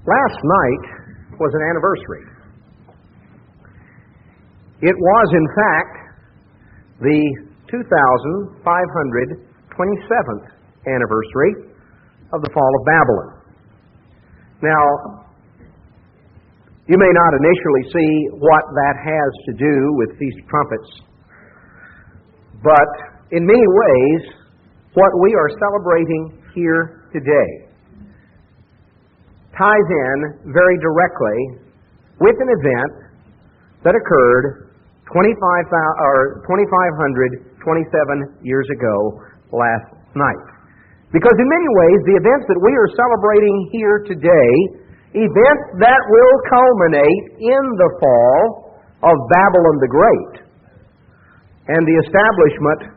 Last night was an anniversary. It was, in fact, the 2,527th anniversary of the fall of Babylon. Now, you may not initially see what that has to do with Feast of Trumpets, but in many ways, what we are celebrating here today ties in very directly with an event that occurred 2,527 years ago last night. Because in many ways, the events that we are celebrating here today, events that will culminate in the fall of Babylon the Great and the establishment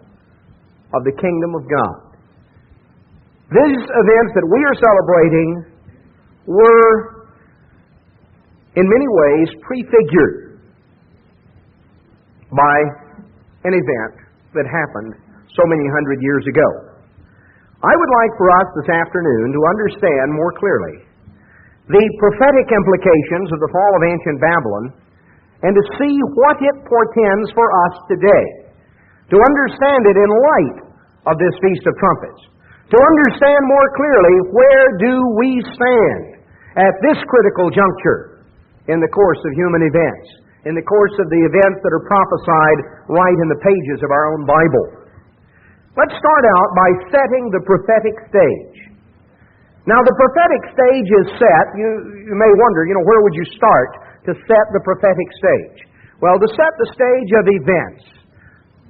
of the kingdom of God. These events that we are celebrating were, in many ways, prefigured by an event that happened so many hundred years ago. I would like for us this afternoon to understand more clearly the prophetic implications of the fall of ancient Babylon and to see what it portends for us today, to understand it in light of this Feast of Trumpets, to understand more clearly where do we stand at this critical juncture in the course of human events, in the course of the events that are prophesied right in the pages of our own Bible. Let's start out by setting the prophetic stage. Now, the prophetic stage is set. You may wonder, where would you start to set the prophetic stage? Well, to set the stage of events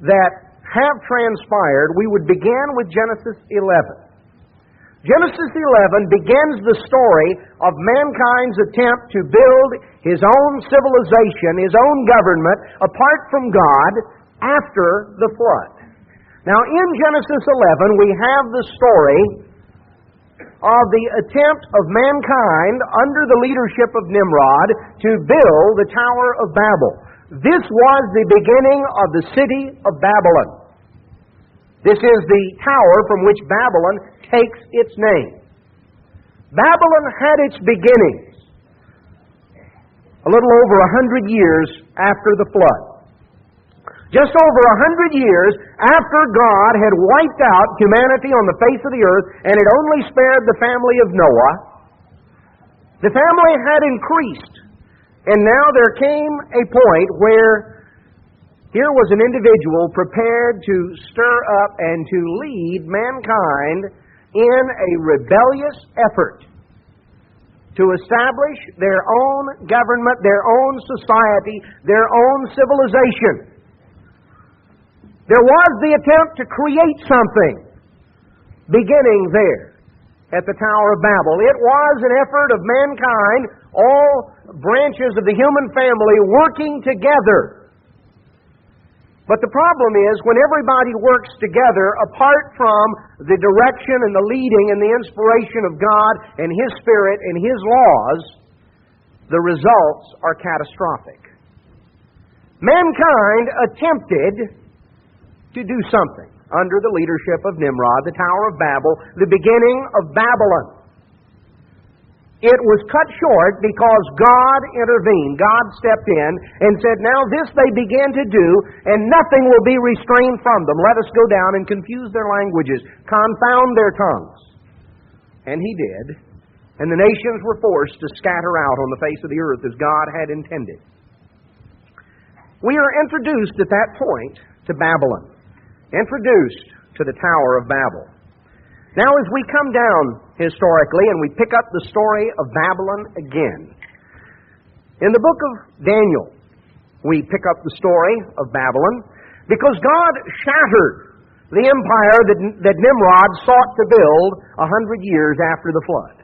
that have transpired, we would begin with Genesis 11. Genesis 11 begins the story of mankind's attempt to build his own civilization, his own government, apart from God after the flood. Now, in Genesis 11, we have the story of the attempt of mankind under the leadership of Nimrod to build the Tower of Babel. This was the beginning of the city of Babylon. This is the tower from which Babylon takes its name. Babylon had its beginnings a little over 100 years after the flood. Just over 100 years after God had wiped out humanity on the face of the earth and had only spared the family of Noah, the family had increased. And now there came a point where here was an individual prepared to stir up and to lead mankind in a rebellious effort to establish their own government, their own society, their own civilization. There was the attempt to create something beginning there at the Tower of Babel. It was an effort of mankind, all branches of the human family working together. But the problem is, when everybody works together, apart from the direction and the leading and the inspiration of God and His Spirit and His laws, the results are catastrophic. Mankind attempted to do something under the leadership of Nimrod, the Tower of Babel, the beginning of Babylon. It was cut short because God intervened. God stepped in and said, now this they began to do, and nothing will be restrained from them. Let us go down and confuse their languages, confound their tongues. And He did. And the nations were forced to scatter out on the face of the earth as God had intended. We are introduced at that point to Babylon. Introduced to the Tower of Babel. Now, as we come down historically and we pick up the story of Babylon again, in the book of Daniel, we pick up the story of Babylon because God shattered the empire that Nimrod sought to build 100 years after the flood.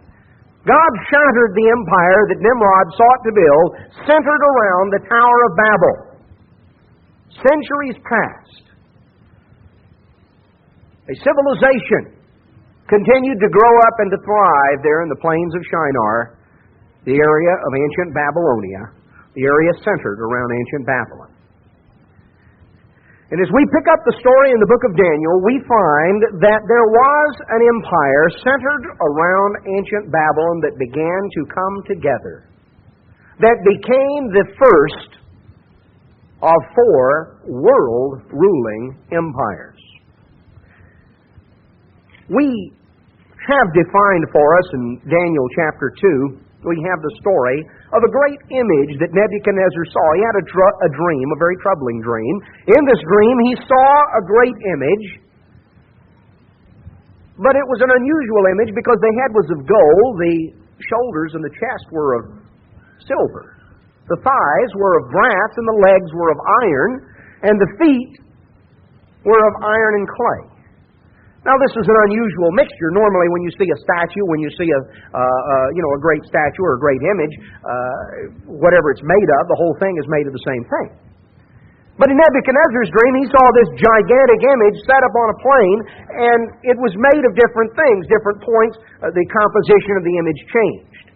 God shattered the empire that Nimrod sought to build centered around the Tower of Babel. Centuries passed. A civilization continued to grow up and to thrive there in the plains of Shinar, the area of ancient Babylonia, the area centered around ancient Babylon. And as we pick up the story in the book of Daniel, we find that there was an empire centered around ancient Babylon that began to come together, that became the first of 4 world-ruling empires. We have defined for us in Daniel chapter 2, we have the story of a great image that Nebuchadnezzar saw. He had a dream, a very troubling dream. In this dream, he saw a great image, but it was an unusual image because the head was of gold, the shoulders and the chest were of silver, the thighs were of brass, and the legs were of iron, and the feet were of iron and clay. Now, this is an unusual mixture. Normally, when you see a statue, when you see a great statue or a great image, whatever it's made of, the whole thing is made of the same thing. But in Nebuchadnezzar's dream, he saw this gigantic image set up on a plane, and it was made of different things, different points. The composition of the image changed.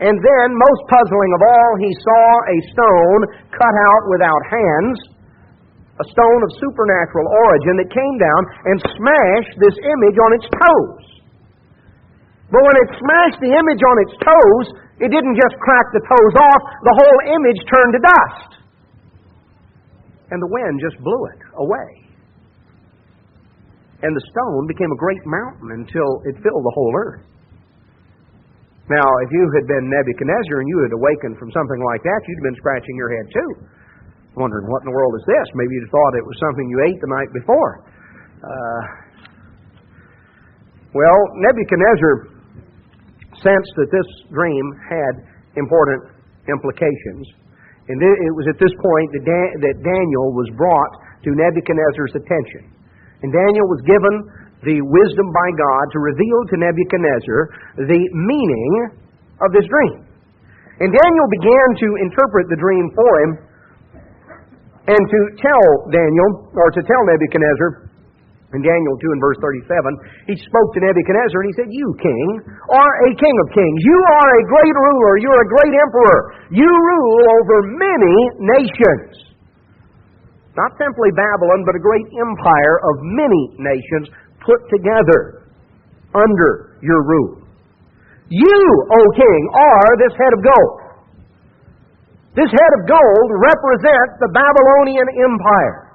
And then, most puzzling of all, he saw a stone cut out without hands, a stone of supernatural origin that came down and smashed this image on its toes. But when it smashed the image on its toes, it didn't just crack the toes off, the whole image turned to dust. And the wind just blew it away. And the stone became a great mountain until it filled the whole earth. Now, if you had been Nebuchadnezzar and you had awakened from something like that, you'd have been scratching your head too, wondering, what in the world is this? Maybe you'd thought it was something you ate the night before. Well, Nebuchadnezzar sensed that this dream had important implications. And it was at this point that Daniel was brought to Nebuchadnezzar's attention. And Daniel was given the wisdom by God to reveal to Nebuchadnezzar the meaning of this dream. And Daniel began to interpret the dream for him, and to tell Nebuchadnezzar, in Daniel 2 and verse 37, he spoke to Nebuchadnezzar and he said, "You, king, are a king of kings. You are a great ruler. You are a great emperor. You rule over many nations." Not simply Babylon, but a great empire of many nations put together under your rule. You, O king, are this head of gold. This head of gold represents the Babylonian Empire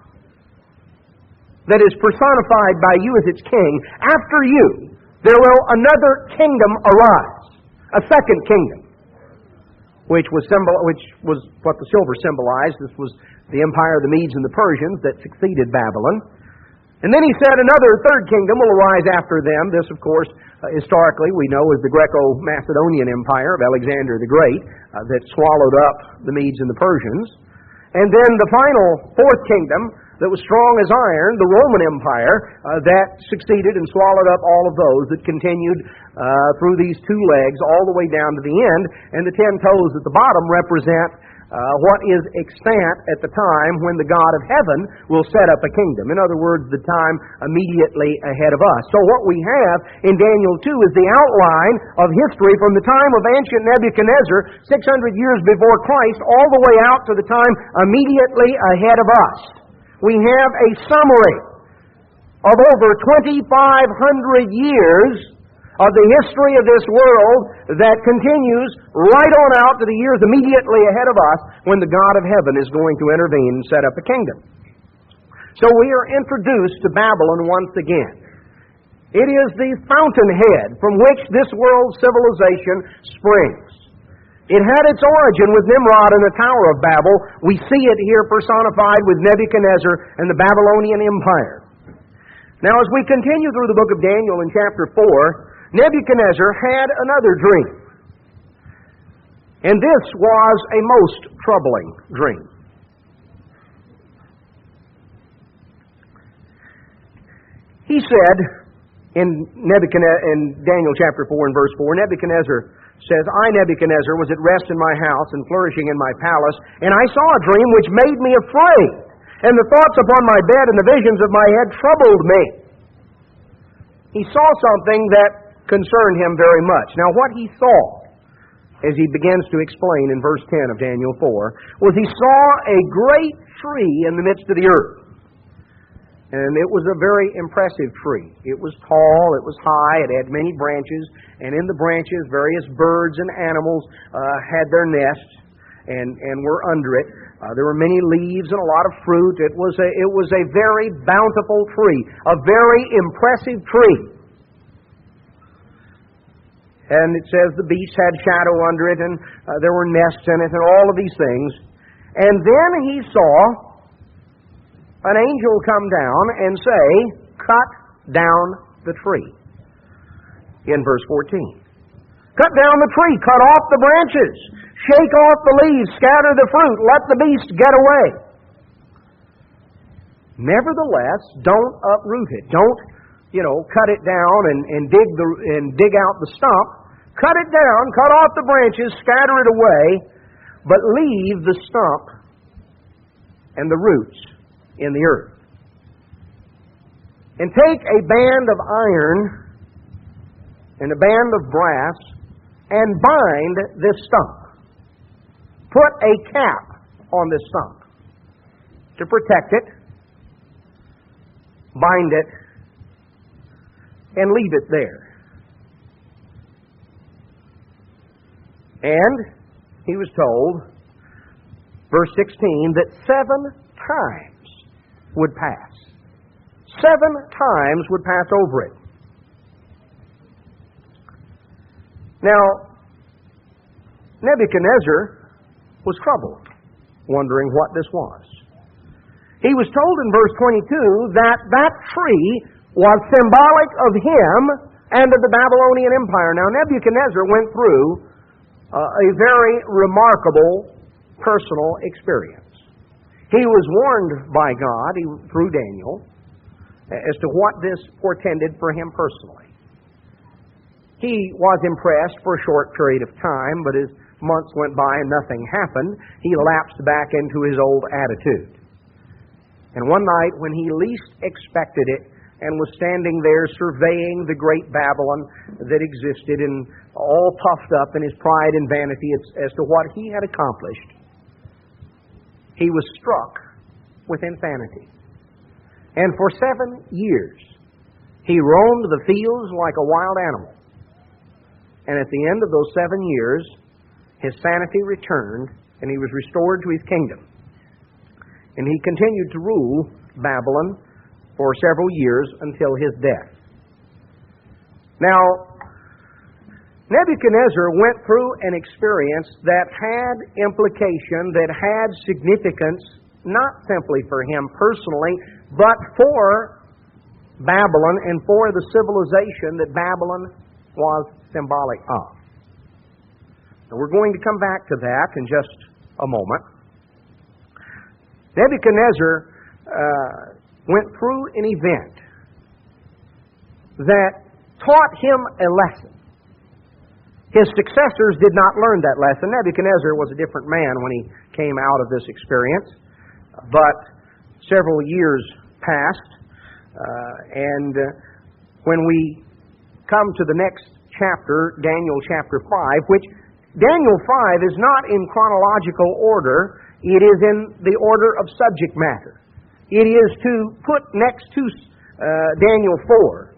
that is personified by you as its king. After you, there will another kingdom arise, a second kingdom, which was what the silver symbolized. This was the empire of the Medes and the Persians that succeeded Babylon. And then he said another third kingdom will arise after them. This, of course, historically we know is the Greco-Macedonian Empire of Alexander the Great that swallowed up the Medes and the Persians. And then the final fourth kingdom that was strong as iron, the Roman Empire, that succeeded and swallowed up all of those that continued through these 2 legs all the way down to the end. And the 10 toes at the bottom represent what is extant at the time when the God of heaven will set up a kingdom. In other words, the time immediately ahead of us. So what we have in Daniel 2 is the outline of history from the time of ancient Nebuchadnezzar, 600 years before Christ, all the way out to the time immediately ahead of us. We have a summary of over 2,500 years of the history of this world that continues right on out to the years immediately ahead of us when the God of heaven is going to intervene and set up a kingdom. So we are introduced to Babylon once again. It is the fountainhead from which this world's civilization springs. It had its origin with Nimrod in the Tower of Babel. We see it here personified with Nebuchadnezzar and the Babylonian Empire. Now, as we continue through the book of Daniel in chapter 4, Nebuchadnezzar had another dream. And this was a most troubling dream. He said in Daniel chapter 4 and verse 4, Nebuchadnezzar says, "I, Nebuchadnezzar, was at rest in my house and flourishing in my palace, and I saw a dream which made me afraid, and the thoughts upon my bed and the visions of my head troubled me." He saw something that concerned him very much. Now, what he saw, as he begins to explain in verse 10 of Daniel 4, was he saw a great tree in the midst of the earth. And it was a very impressive tree. It was tall, it was high, it had many branches, and in the branches various birds and animals had their nests and were under it. There were many leaves and a lot of fruit. It was a very bountiful tree, a very impressive tree. And it says the beasts had shadow under it, and there were nests in it, and all of these things. And then he saw an angel come down and say, "Cut down the tree." In verse 14. Cut down the tree, cut off the branches, shake off the leaves, scatter the fruit, let the beast get away. Nevertheless, don't uproot it. Don't, cut it down and dig out the stump. Cut it down, cut off the branches, scatter it away, but leave the stump and the roots in the earth. And take a band of iron and a band of brass and bind this stump. Put a cap on this stump to protect it. Bind it and leave it there. And he was told, verse 16, that 7 times would pass. 7 times would pass over it. Now, Nebuchadnezzar was troubled, wondering what this was. He was told in verse 22 that that tree was symbolic of him and of the Babylonian Empire. Now, Nebuchadnezzar went through a very remarkable personal experience. He was warned by God through Daniel as to what this portended for him personally. He was impressed for a short period of time, but as months went by and nothing happened, he lapsed back into his old attitude. And one night, when he least expected it, and was standing there surveying the great Babylon that existed, and all puffed up in his pride and vanity as to what he had accomplished, he was struck with insanity. And for 7 years, he roamed the fields like a wild animal. And at the end of those 7 years, his sanity returned, and he was restored to his kingdom. And he continued to rule Babylon for several years until his death. Now, Nebuchadnezzar went through an experience that had implication, that had significance, not simply for him personally, but for Babylon and for the civilization that Babylon was symbolic of. And we're going to come back to that in just a moment. Nebuchadnezzar went through an event that taught him a lesson. His successors did not learn that lesson. Nebuchadnezzar was a different man when he came out of this experience. But several years passed, and when we come to the next chapter, Daniel chapter 5, which Daniel 5 is not in chronological order, it is in the order of subject matter. It is to put next to Daniel 4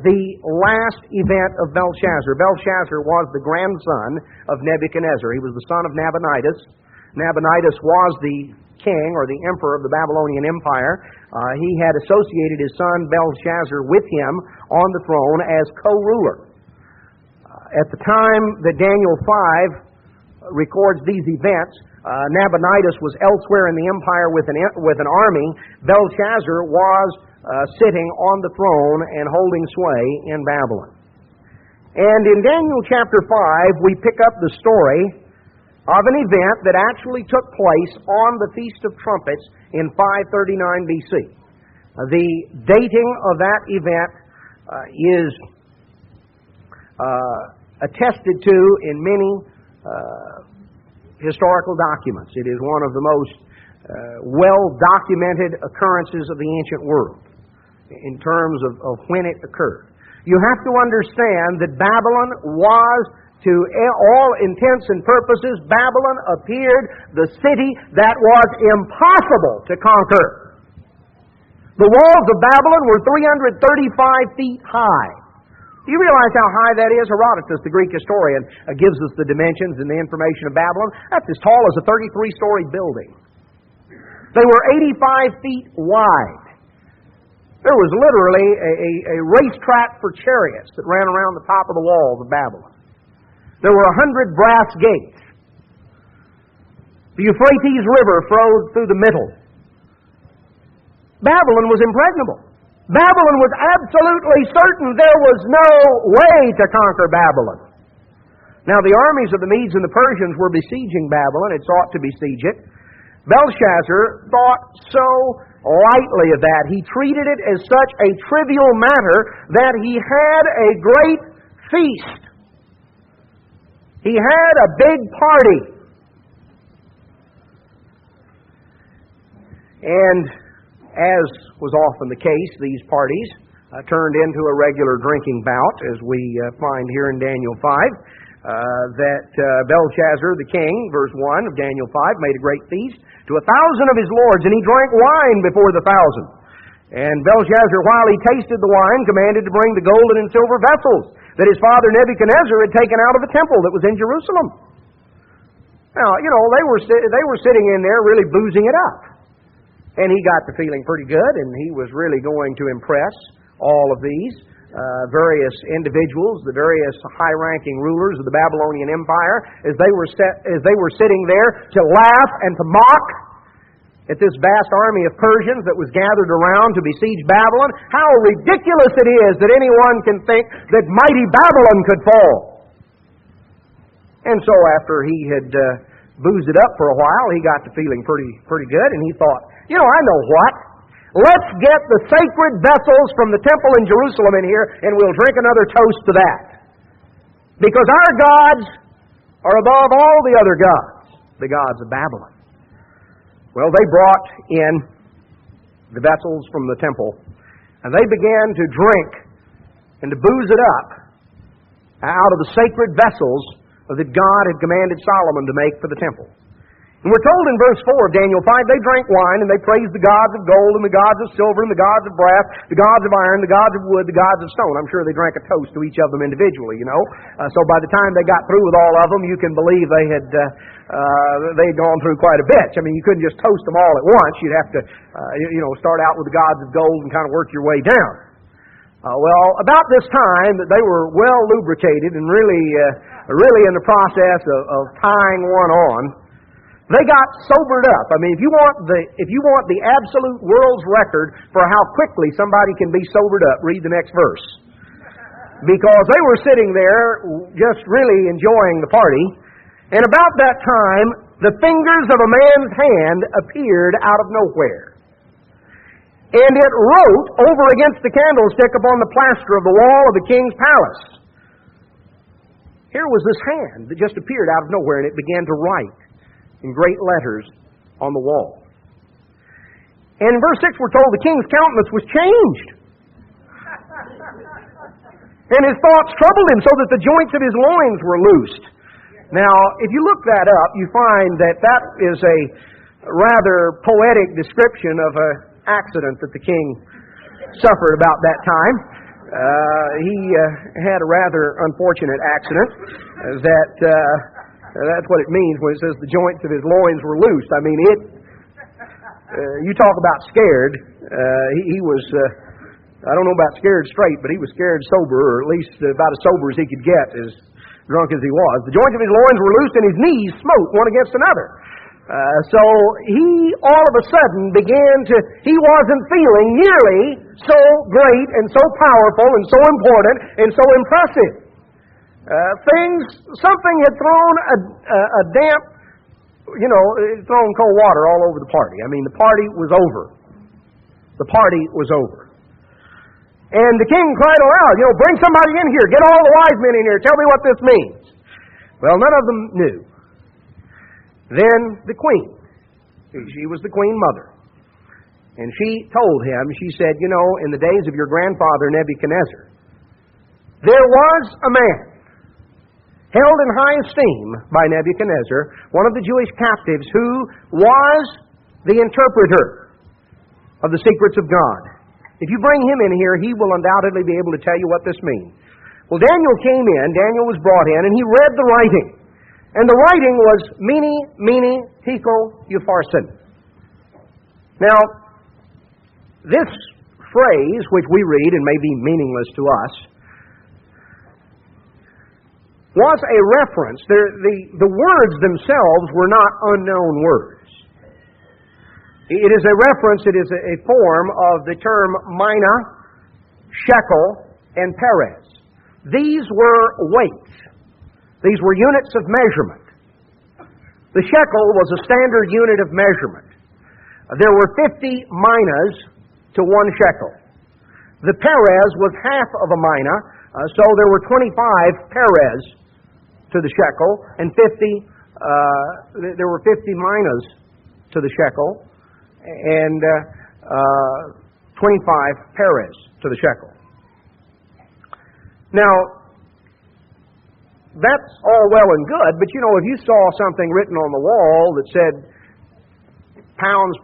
the last event of Belshazzar. Belshazzar was the grandson of Nebuchadnezzar. He was the son of Nabonidus. Nabonidus was the king or the emperor of the Babylonian Empire. He had associated his son Belshazzar with him on the throne as co-ruler. At the time that Daniel 5 records these events, Nabonidus was elsewhere in the empire with an army. Belshazzar was sitting on the throne and holding sway in Babylon. And in Daniel chapter 5, we pick up the story of an event that actually took place on the Feast of Trumpets in 539 BC. The dating of that event is attested to in many historical documents. It is one of the most well-documented occurrences of the ancient world in terms of when it occurred. You have to understand that Babylon was, to all intents and purposes, Babylon appeared the city that was impossible to conquer. The walls of Babylon were 335 feet high. Do you realize how high that is? Herodotus, the Greek historian, gives us the dimensions and the information of Babylon. That's as tall as a 33-story building. They were 85 feet wide. There was literally a racetrack for chariots that ran around the top of the walls of Babylon. There were 100 brass gates. The Euphrates River flowed through the middle. Babylon was impregnable. Babylon was absolutely certain there was no way to conquer Babylon. Now, the armies of the Medes and the Persians were besieging Babylon. It sought to besiege it. Belshazzar thought so lightly of that. He treated it as such a trivial matter that he had a great feast. He had a big party. And as was often the case, these parties turned into a regular drinking bout, as we find here in Daniel 5, that Belshazzar the king, verse 1 of Daniel 5, made a great feast to 1,000 of his lords, and he drank wine before the 1,000. And Belshazzar, while he tasted the wine, commanded to bring the golden and silver vessels that his father Nebuchadnezzar had taken out of the temple that was in Jerusalem. Now, they were sitting in there really boozing it up. And he got to feeling pretty good, and he was really going to impress all of these various individuals, the various high-ranking rulers of the Babylonian Empire, as they were sitting there to laugh and to mock at this vast army of Persians that was gathered around to besiege Babylon. How ridiculous it is that anyone can think that mighty Babylon could fall. And so after he had boozed it up for a while, he got to feeling pretty good, and he thought, I know what? Let's get the sacred vessels from the temple in Jerusalem in here, and we'll drink another toast to that. Because our gods are above all the other gods, the gods of Babylon. Well, they brought in the vessels from the temple, and they began to drink and to booze it up out of the sacred vessels that God had commanded Solomon to make for the temple. And we're told in verse 4 of Daniel 5, they drank wine and they praised the gods of gold and the gods of silver and the gods of brass, the gods of iron, the gods of wood, the gods of stone. I'm sure they drank a toast to each of them individually, So by the time they got through with all of them, you can believe they'd gone through quite a bit. I mean, you couldn't just toast them all at once. You'd have to, start out with the gods of gold and kind of work your way down. Well, about this time, they were well lubricated and really in the process of tying one on. They got sobered up. I mean, if you want the absolute world's record for how quickly somebody can be sobered up, read the next verse. Because they were sitting there just really enjoying the party, and about that time, the fingers of a man's hand appeared out of nowhere. And it wrote over against the candlestick upon the plaster of the wall of the king's palace. Here was this hand that just appeared out of nowhere, and it began to write in great letters on the wall. And in verse 6 we're told the king's countenance was changed. And his thoughts troubled him so that the joints of his loins were loosed. Now, if you look that up, you find that is a rather poetic description of an accident that the king suffered about that time. He had a rather unfortunate accident that's what it means when it says the joints of his loins were loosed. I mean, you talk about scared. He was, I don't know about scared straight, but he was scared sober, or at least about as sober as he could get, as drunk as he was. The joints of his loins were loosed and his knees smote one against another. So he all of a sudden he wasn't feeling nearly so great and so powerful and so important and so impressive. Something had thrown a damp, thrown cold water all over the party. I mean, the party was over. The party was over. And the king cried aloud, bring somebody in here. Get all the wise men in here. Tell me what this means. Well, none of them knew. Then the queen, she was the queen mother. And she told him, she said, in the days of your grandfather Nebuchadnezzar, there was a man held in high esteem by Nebuchadnezzar, one of the Jewish captives, who was the interpreter of the secrets of God. If you bring him in here, he will undoubtedly be able to tell you what this means. Well, Daniel came in, Daniel was brought in, and he read the writing. And the writing was Mene, Tekel, Upharsin. Now, this phrase, which we read and may be meaningless to us, was a reference. The words themselves were not unknown words. It is a reference, it is a form of the term mina, shekel, and peres. These were weights. These were units of measurement. The shekel was a standard unit of measurement. There were 50 minas to 1 shekel. The peres was half of a mina, so there were 25 peres to the shekel, and there were 50 minas to the shekel, and 25 peres to the shekel. Now, that's all well and good, but you know, if you saw something written on the wall that said pounds,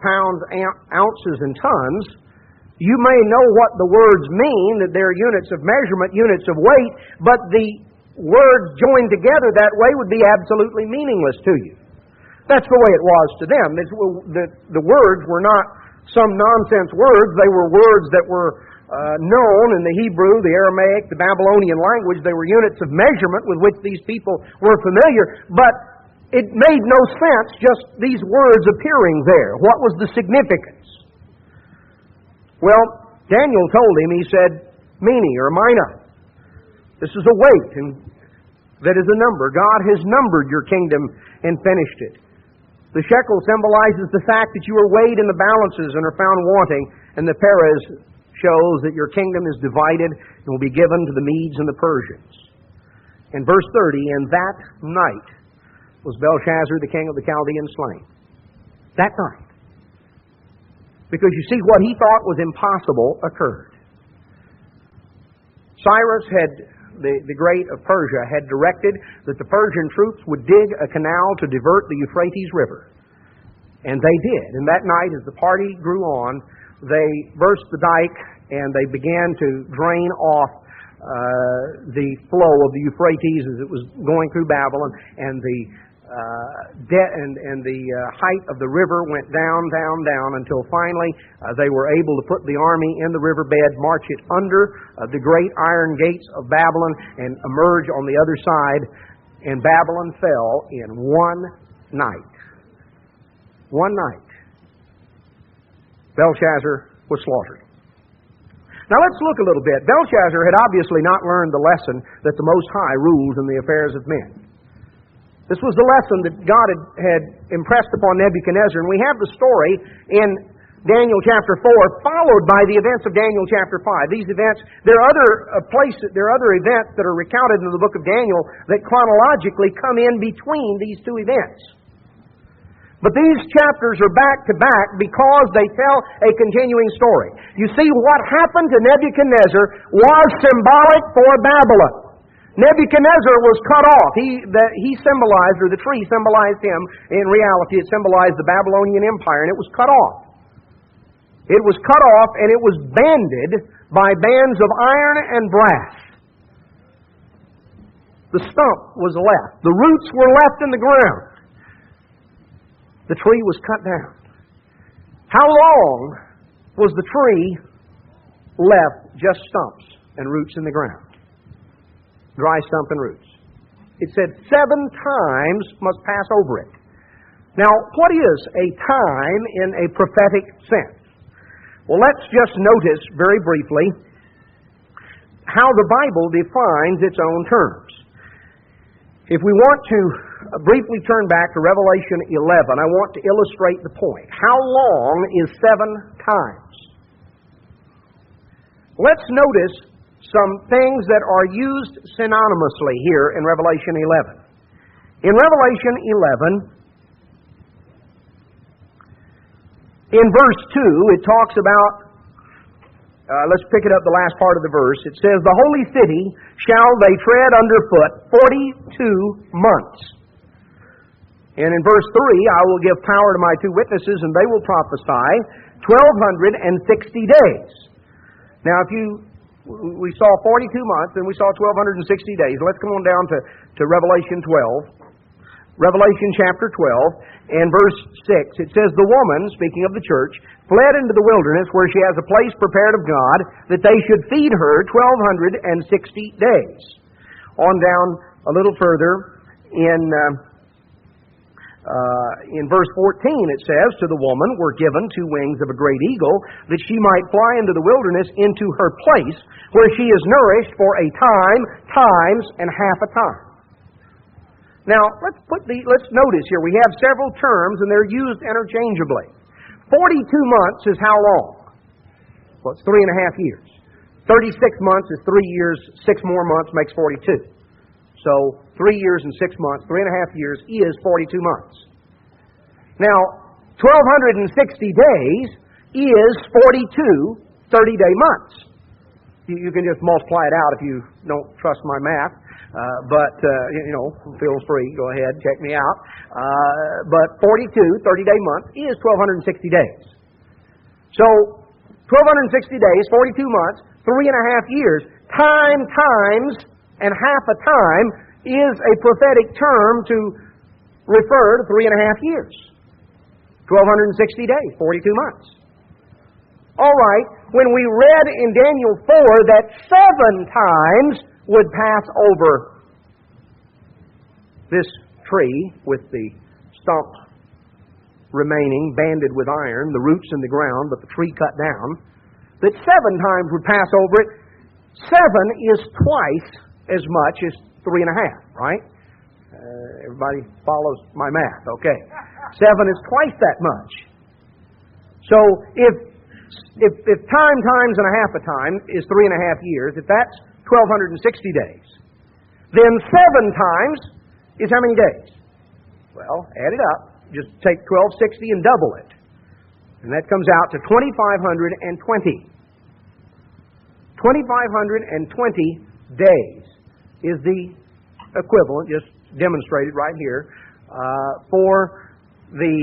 ounces, and tons, you may know what the words mean, that they're units of measurement, units of weight, but the words joined together that way would be absolutely meaningless to you. That's the way it was to them. The words were not some nonsense words. They were words that were known in the Hebrew, the Aramaic, the Babylonian language. They were units of measurement with which these people were familiar. But it made no sense just these words appearing there. What was the significance? Well, Daniel told him, he said, Mene or mina. This is a weight, and that is a number. God has numbered your kingdom and finished it. The shekel symbolizes the fact that you are weighed in the balances and are found wanting, and the peres shows that your kingdom is divided and will be given to the Medes and the Persians. In verse 30, and that night was Belshazzar, the king of the Chaldeans, slain. That night. Because you see, what he thought was impossible occurred. Cyrus the great of Persia had directed that the Persian troops would dig a canal to divert the Euphrates River. And they did. And that night, as the party grew on, they burst the dike and they began to drain off the flow of the Euphrates as it was going through Babylon, and the height of the river went down until finally they were able to put the army in the riverbed, march it under the great iron gates of Babylon, and emerge on the other side. And Babylon fell in one night. One night. Belshazzar was slaughtered. Now let's look a little bit. Belshazzar had obviously not learned the lesson that the Most High rules in the affairs of men. This was the lesson that God had impressed upon Nebuchadnezzar. And we have the story in Daniel chapter 4, followed by the events of Daniel chapter 5. These events, there are other events that are recounted in the book of Daniel that chronologically come in between these two events. But these chapters are back to back because they tell a continuing story. You see, what happened to Nebuchadnezzar was symbolic for Babylon. Nebuchadnezzar was cut off. He symbolized, or the tree symbolized him. In reality, it symbolized the Babylonian Empire, and it was cut off. It was cut off, and it was banded by bands of iron and brass. The stump was left. The roots were left in the ground. The tree was cut down. How long was the tree left just stumps and roots in the ground? Dry stump and roots. It said 7 times must pass over it. Now, what is a time in a prophetic sense? Well, let's just notice very briefly how the Bible defines its own terms. If we want to briefly turn back to Revelation 11, I want to illustrate the point. How long is 7 times? Let's notice some things that are used synonymously here in Revelation 11. In Revelation 11, in verse 2, it talks about, let's pick it up the last part of the verse. It says, the holy city shall they tread underfoot 42 months. And in verse 3, I will give power to my 2 witnesses, and they will prophesy 1,260 days. Now, we saw 42 months, and we saw 1,260 days. Let's come on down to Revelation 12. Revelation chapter 12 and verse 6. It says, the woman, speaking of the church, fled into the wilderness where she has a place prepared of God, that they should feed her 1,260 days. On down a little further, in verse 14 it says, to the woman were given 2 wings of a great eagle, that she might fly into the wilderness into her place, where she is nourished for a time, times, and half a time. Now, let's notice here, we have several terms, and they're used interchangeably. 42 months is how long? Well, it's 3.5 years. 36 months is 3 years, 6 more months makes 42. So, 3 years and 6 months, 3.5 years is 42 months. Now, 1,260 days is 42 30-day months. You can just multiply it out if you don't trust my math. But feel free, go ahead, check me out. But 42 30-day months is 1,260 days. So, 1,260 days, 42 months, 3.5 years, times, and half a time is a prophetic term to refer to 3.5 years. 1,260 days, 42 months. All right, when we read in Daniel 4 that 7 times would pass over this tree with the stump remaining, banded with iron, the roots in the ground, but the tree cut down, that 7 times would pass over it. 7 is twice as much as 3.5, right? Everybody follows my math, okay. 7 is twice that much. So if time times and a half a time is 3.5 years, if that's 1,260 days, then 7 times is how many days? Well, add it up. Just take 1,260 and double it. And that comes out to 2,520. 2,520 days is the equivalent, just demonstrated right here, for 7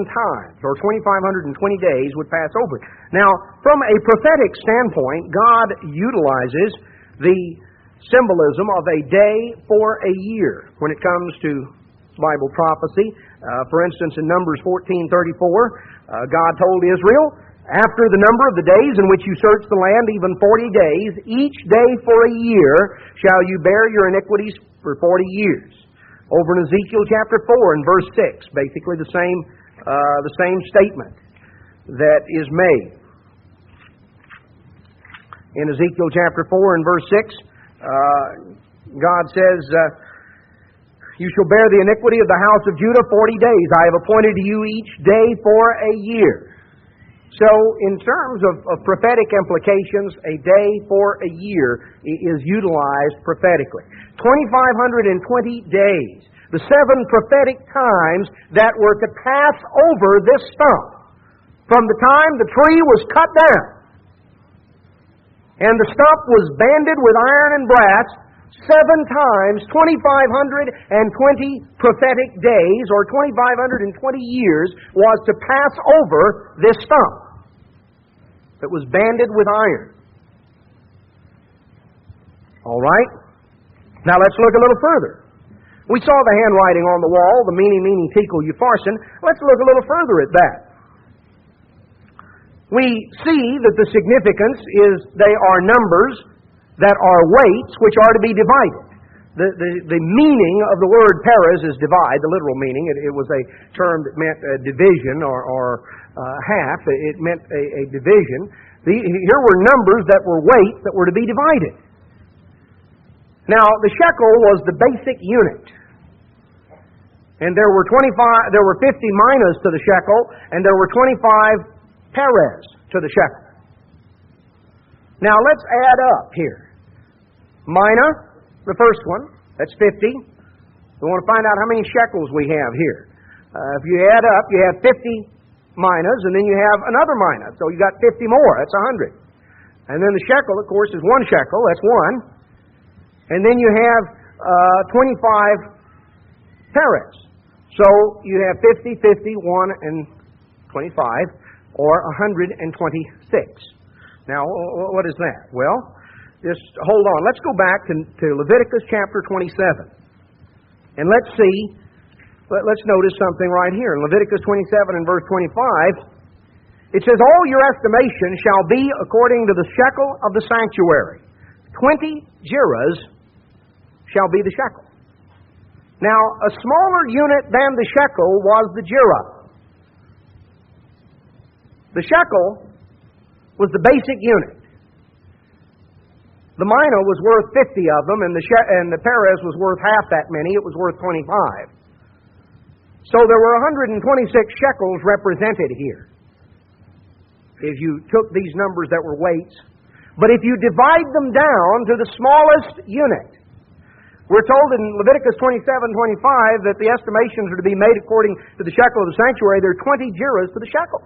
times, or 2,520 days would pass over. Now, from a prophetic standpoint, God utilizes the symbolism of a day for a year when it comes to Bible prophecy. For instance, in Numbers 14:34, God told Israel, after the number of the days in which you search the land, even 40 days, each day for a year shall you bear your iniquities for 40 years. Over in Ezekiel chapter 4 and verse 6, basically the same statement that is made. In Ezekiel chapter 4 and verse 6, God says, you shall bear the iniquity of the house of Judah 40 days. I have appointed to you each day for a year. So, in terms of prophetic implications, a day for a year is utilized prophetically. 2,520 days. The 7 prophetic times that were to pass over this stump. From the time the tree was cut down, and the stump was banded with iron and brass, 7 times, 2,520 prophetic days, or 2,520 years, was to pass over this stump that was banded with iron. All right? Now let's look a little further. We saw the handwriting on the wall, the meaning, tekel, upharsin. Let's look a little further at that. We see that the significance is they are numbers that are weights which are to be divided. The meaning of the word peres is divide, the literal meaning. It was a term that meant division or half. It meant a division. Here were numbers that were weights that were to be divided. Now, the shekel was the basic unit. And there were 50 minas to the shekel, and there were 25 peres to the shekel. Now, let's add up here. Mina, the first one, that's 50. We want to find out how many shekels we have here. If you add up, you have 50 minas, and then you have another mina. So you got 50 more, that's 100. And then the shekel, of course, is 1 shekel, that's 1. And then you have 25 peres. So you have 50, 50, 1, and 25, or 126. Now, what is that? Well, just hold on. Let's go back to Leviticus chapter 27. And let's notice something right here. In Leviticus 27 and verse 25, it says, all your estimation shall be according to the shekel of the sanctuary. 20 gerahs shall be the shekel. Now, a smaller unit than the shekel was the gerah. The shekel was the basic unit. The mina was worth 50 of them, and the perez was worth half that many. It was worth 25. So there were 126 shekels represented here, if you took these numbers that were weights. But if you divide them down to the smallest unit, we're told in Leviticus 27:25 that the estimations are to be made according to the shekel of the sanctuary. There are 20 gerahs to the shekel.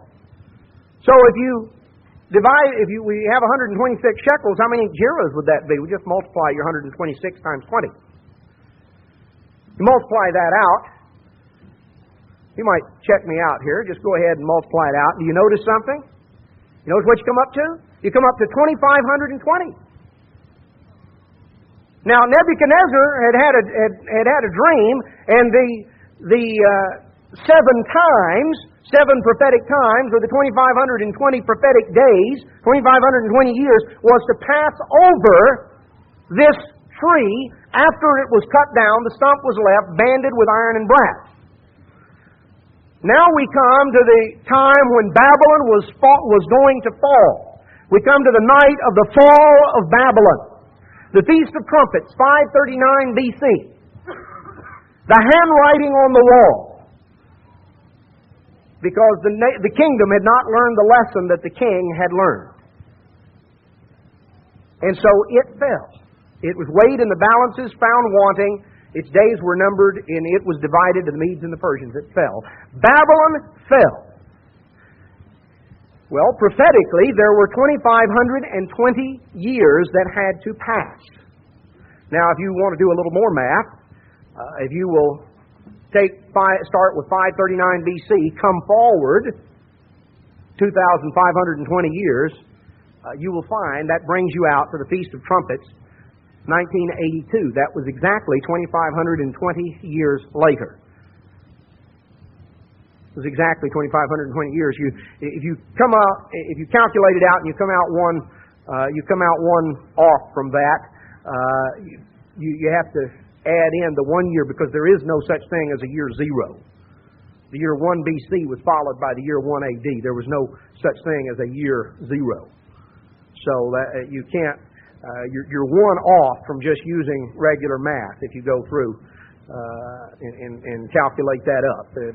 So if we have 126 shekels, how many gerahs would that be? We just multiply your 126 times 20. You multiply that out. You might check me out here. Just go ahead and multiply it out. Do you notice something? You notice what you come up to? You come up to 2,520. Now, Nebuchadnezzar had a dream, and the 7 prophetic times, or the 2,520 prophetic days, 2,520 years, was to pass over this tree after it was cut down. The stump was left banded with iron and brass. Now we come to the time when Babylon was going to fall. We come to the night of the fall of Babylon. The Feast of Trumpets, 539 BC. The handwriting on the wall. Because the kingdom had not learned the lesson that the king had learned. And so it fell. It was weighed in the balances, found wanting. Its days were numbered, and it was divided to the Medes and the Persians. It fell. Babylon fell. Well, prophetically, there were 2,520 years that had to pass. Now, if you want to do a little more math, if you will start with 539 BC, come forward 2,520 years, you will find that brings you out to the Feast of Trumpets, 1982. That was exactly 2,520 years later. It was exactly 2,520 years. If you calculate it out and you come out one off from that, you have to add in the 1 year, because there is no such thing as a year zero. The year 1 BC was followed by the year 1 AD. There was no such thing as a year zero. So that you can't. You're one off from just using regular math if you go through and calculate that up. The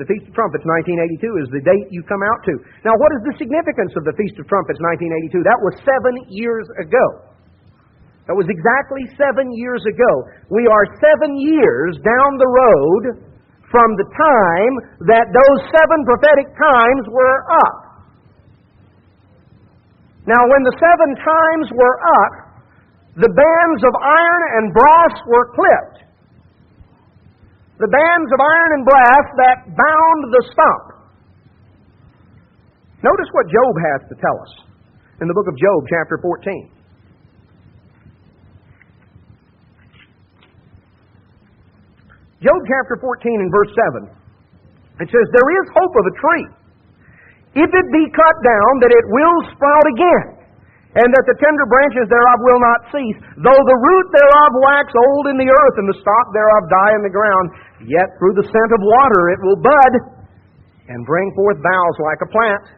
Feast of Trumpets, 1982, is the date you come out to. Now, what is the significance of the Feast of Trumpets, 1982? That was 7 years ago. That was exactly 7 years ago. We are 7 years down the road from the time that those 7 prophetic times were up. Now, when the 7 times were up, the bands of iron and brass were clipped. The bands of iron and brass that bound the stump. Notice what Job has to tell us in the book of Job, chapter 14. Job chapter 14 and verse 7. It says, "There is hope of a tree, if it be cut down, that it will sprout again, and that the tender branches thereof will not cease. Though the root thereof wax old in the earth, and the stalk thereof die in the ground, yet through the scent of water it will bud, and bring forth boughs like a plant."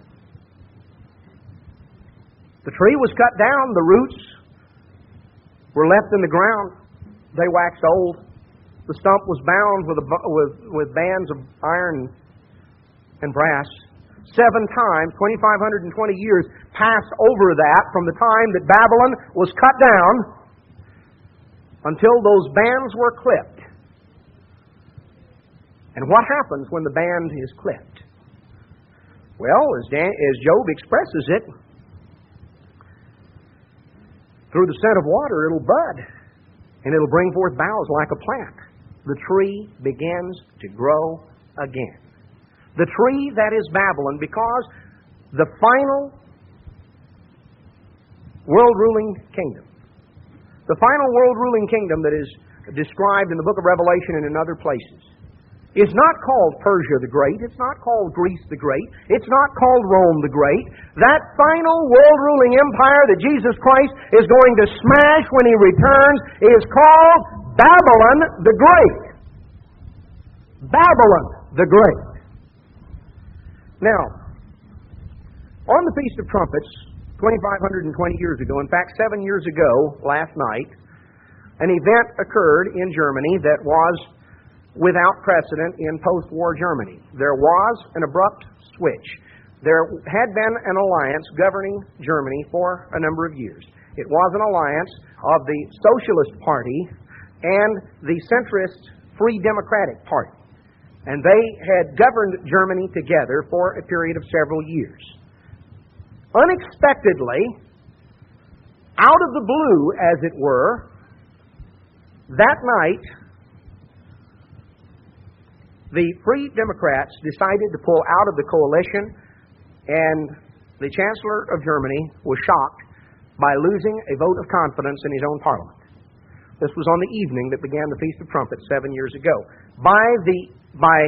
The tree was cut down, the roots were left in the ground, they waxed old. The stump was bound with bands of iron and brass. 7 times, 2,520 years passed over that from the time that Babylon was cut down until those bands were clipped. And what happens when the band is clipped? Well, as Job expresses it, through the scent of water it'll bud, and it'll bring forth boughs like a plant. the tree begins to grow again. The tree that is Babylon, because the final world-ruling kingdom, the final world-ruling kingdom that is described in the book of Revelation and in other places, is not called Persia the Great. It's not called Greece the Great. It's not called Rome the Great. That final world-ruling empire that Jesus Christ is going to smash when He returns is called Babylon the Great. Babylon the Great. Now, on the Feast of Trumpets, 2,520 years ago, in fact 7 years ago, last night, an event occurred in Germany that was without precedent in post-war Germany. There was an abrupt switch. There had been an alliance governing Germany for a number of years. It was an alliance of the Socialist Party and the centrist Free Democratic Party. And they had governed Germany together for a period of several years. Unexpectedly, out of the blue, as it were, that night, the Free Democrats decided to pull out of the coalition, and the Chancellor of Germany was shocked by losing a vote of confidence in his own parliament. This was on the evening that began the Feast of Trumpets 7 years ago. By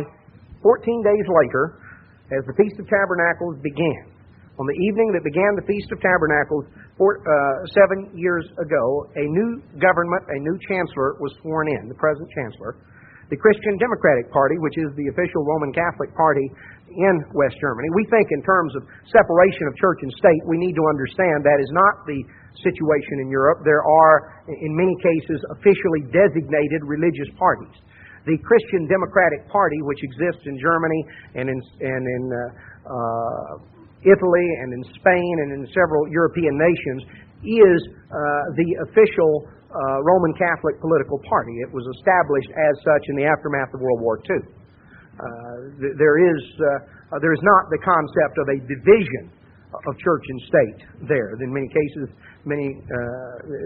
14 days later, as the Feast of Tabernacles began, on the evening that began the Feast of Tabernacles 7 years ago, a new government, a new chancellor was sworn in, the present chancellor. The Christian Democratic Party, which is the official Roman Catholic Party in West Germany. We think in terms of separation of church and state, we need to understand that is not the situation in Europe. There are, in many cases, officially designated religious parties. The Christian Democratic Party, which exists in Germany and in Italy and in Spain and in several European nations, is the official Roman Catholic political party. It was established as such in the aftermath of World War II. There is not the concept of a division of church and state there. In many cases,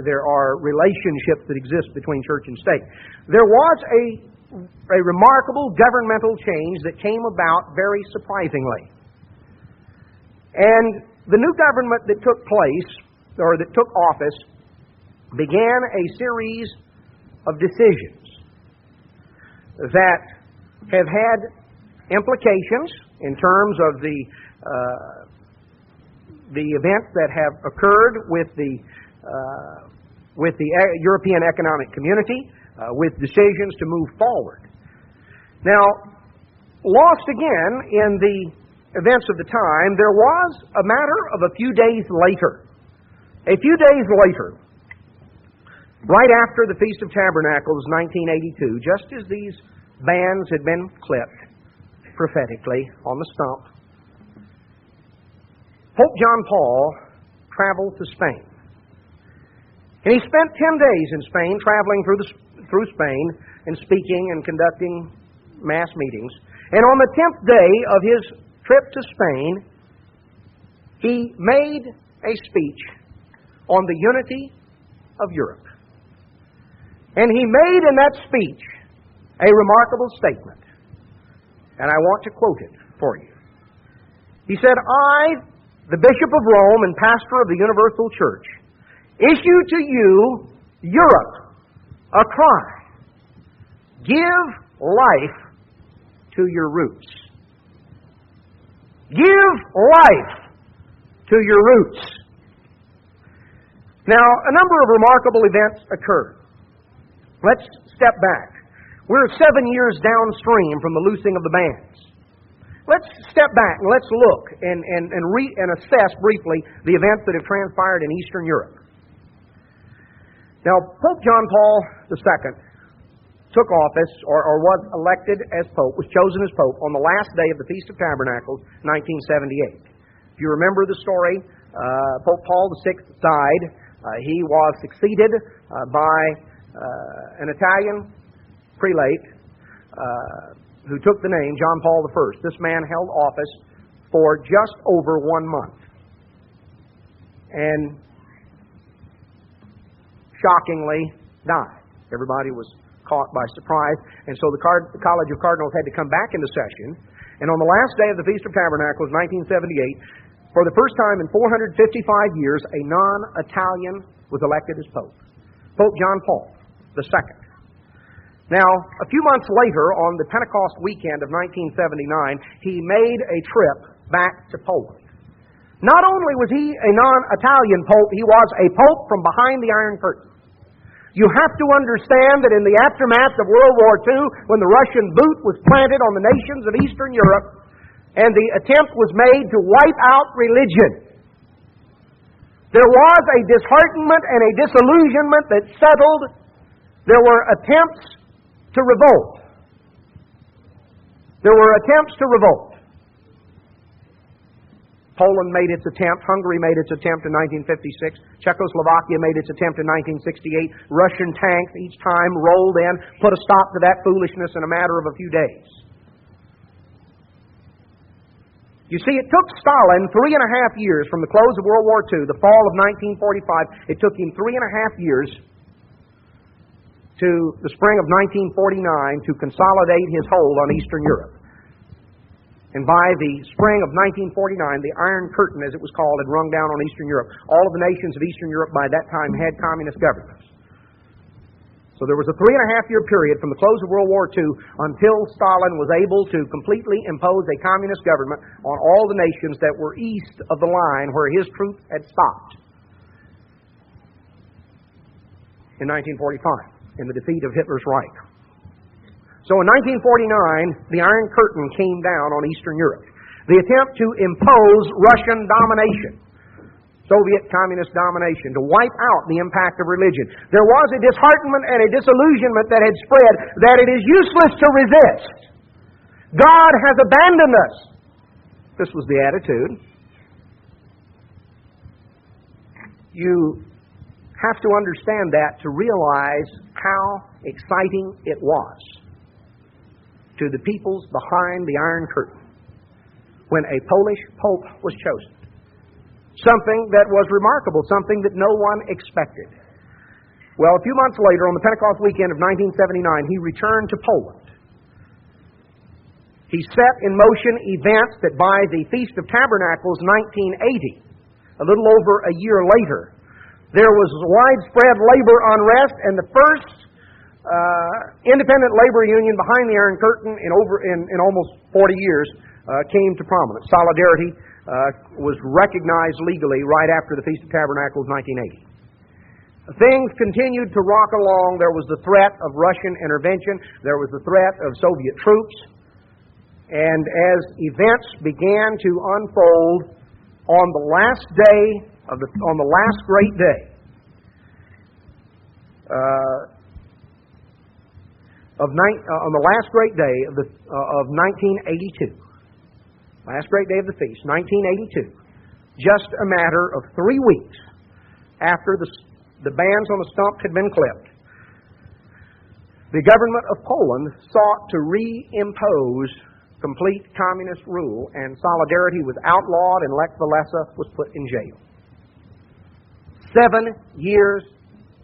there are relationships that exist between church and state. There was a remarkable governmental change that came about very surprisingly. And the new government that took place, or that took office, began a series of decisions that have had implications in terms of the events that have occurred with the European Economic Community, with decisions to move forward. Now, lost again in the events of the time, there was a matter of a few days later. A few days later, right after the Feast of Tabernacles, 1982, just as these bands had been clipped prophetically on the stump, Pope John Paul traveled to Spain. And he spent 10 days in Spain, traveling through Spain and speaking and conducting mass meetings. And on the 10th day of his trip to Spain, he made a speech on the unity of Europe. And he made in that speech a remarkable statement. And I want to quote it for you. He said, "I, the Bishop of Rome and pastor of the Universal Church, issue to you, Europe, a cry. Give life to your roots. Give life to your roots." Now, a number of remarkable events occurred. Let's step back. We're 7 years downstream from the loosing of the bands. Let's step back and let's look and assess briefly the events that have transpired in Eastern Europe. Now, Pope John Paul II took office, or was elected as Pope, was chosen as Pope on the last day of the Feast of Tabernacles, 1978. If you remember the story, Pope Paul VI died. He was succeeded by an Italian prelate who took the name John Paul I. This man held office for just over 1 month. And shockingly died. Everybody was caught by surprise. And so the College of Cardinals had to come back into session. And on the last day of the Feast of Tabernacles, 1978, for the first time in 455 years, a non-Italian was elected as Pope. Pope John Paul II. Now, a few months later, on the Pentecost weekend of 1979, he made a trip back to Poland. Not only was he a non-Italian pope, he was a pope from behind the Iron Curtain. You have to understand that in the aftermath of World War II, when the Russian boot was planted on the nations of Eastern Europe, and the attempt was made to wipe out religion, there was a disheartenment and a disillusionment that settled. There were attempts to revolt. There were attempts to revolt. Poland made its attempt. Hungary made its attempt in 1956. Czechoslovakia made its attempt in 1968. Russian tanks each time rolled in, put a stop to that foolishness in a matter of a few days. You see, it took Stalin 3.5 years from the close of World War II, the fall of 1945. It took him 3.5 years to the spring of 1949 to consolidate his hold on Eastern Europe. And by the spring of 1949, the Iron Curtain, as it was called, had rung down on Eastern Europe. All of the nations of Eastern Europe by that time had communist governments. So there was a 3.5-year period from the close of World War II until Stalin was able to completely impose a communist government on all the nations that were east of the line where his troops had stopped in 1945. In the defeat of Hitler's Reich. So in 1949, the Iron Curtain came down on Eastern Europe. The attempt to impose Russian domination, Soviet communist domination, to wipe out the impact of religion. There was a disheartenment and a disillusionment that had spread that it is useless to resist. God has abandoned us. This was the attitude. You have to understand that to realize how exciting it was to the peoples behind the Iron Curtain when a Polish pope was chosen. Something that was remarkable, something that no one expected. Well, a few months later, on the Pentecost weekend of 1979, he returned to Poland. He set in motion events that by the Feast of Tabernacles 1980, a little over a year later, there was widespread labor unrest, and the first independent labor union behind the Iron Curtain in almost 40 years came to prominence. Solidarity was recognized legally right after the Feast of Tabernacles 1980. Things continued to rock along. There was the threat of Russian intervention. There was the threat of Soviet troops. And as events began to unfold on the last day on the last great day on the last great day of 1982, last great day of the feast, 1982, just a matter of 3 weeks after the bands on the stump had been clipped, the government of Poland sought to reimpose complete communist rule, and Solidarity was outlawed, and Lech Walesa was put in jail. 7 years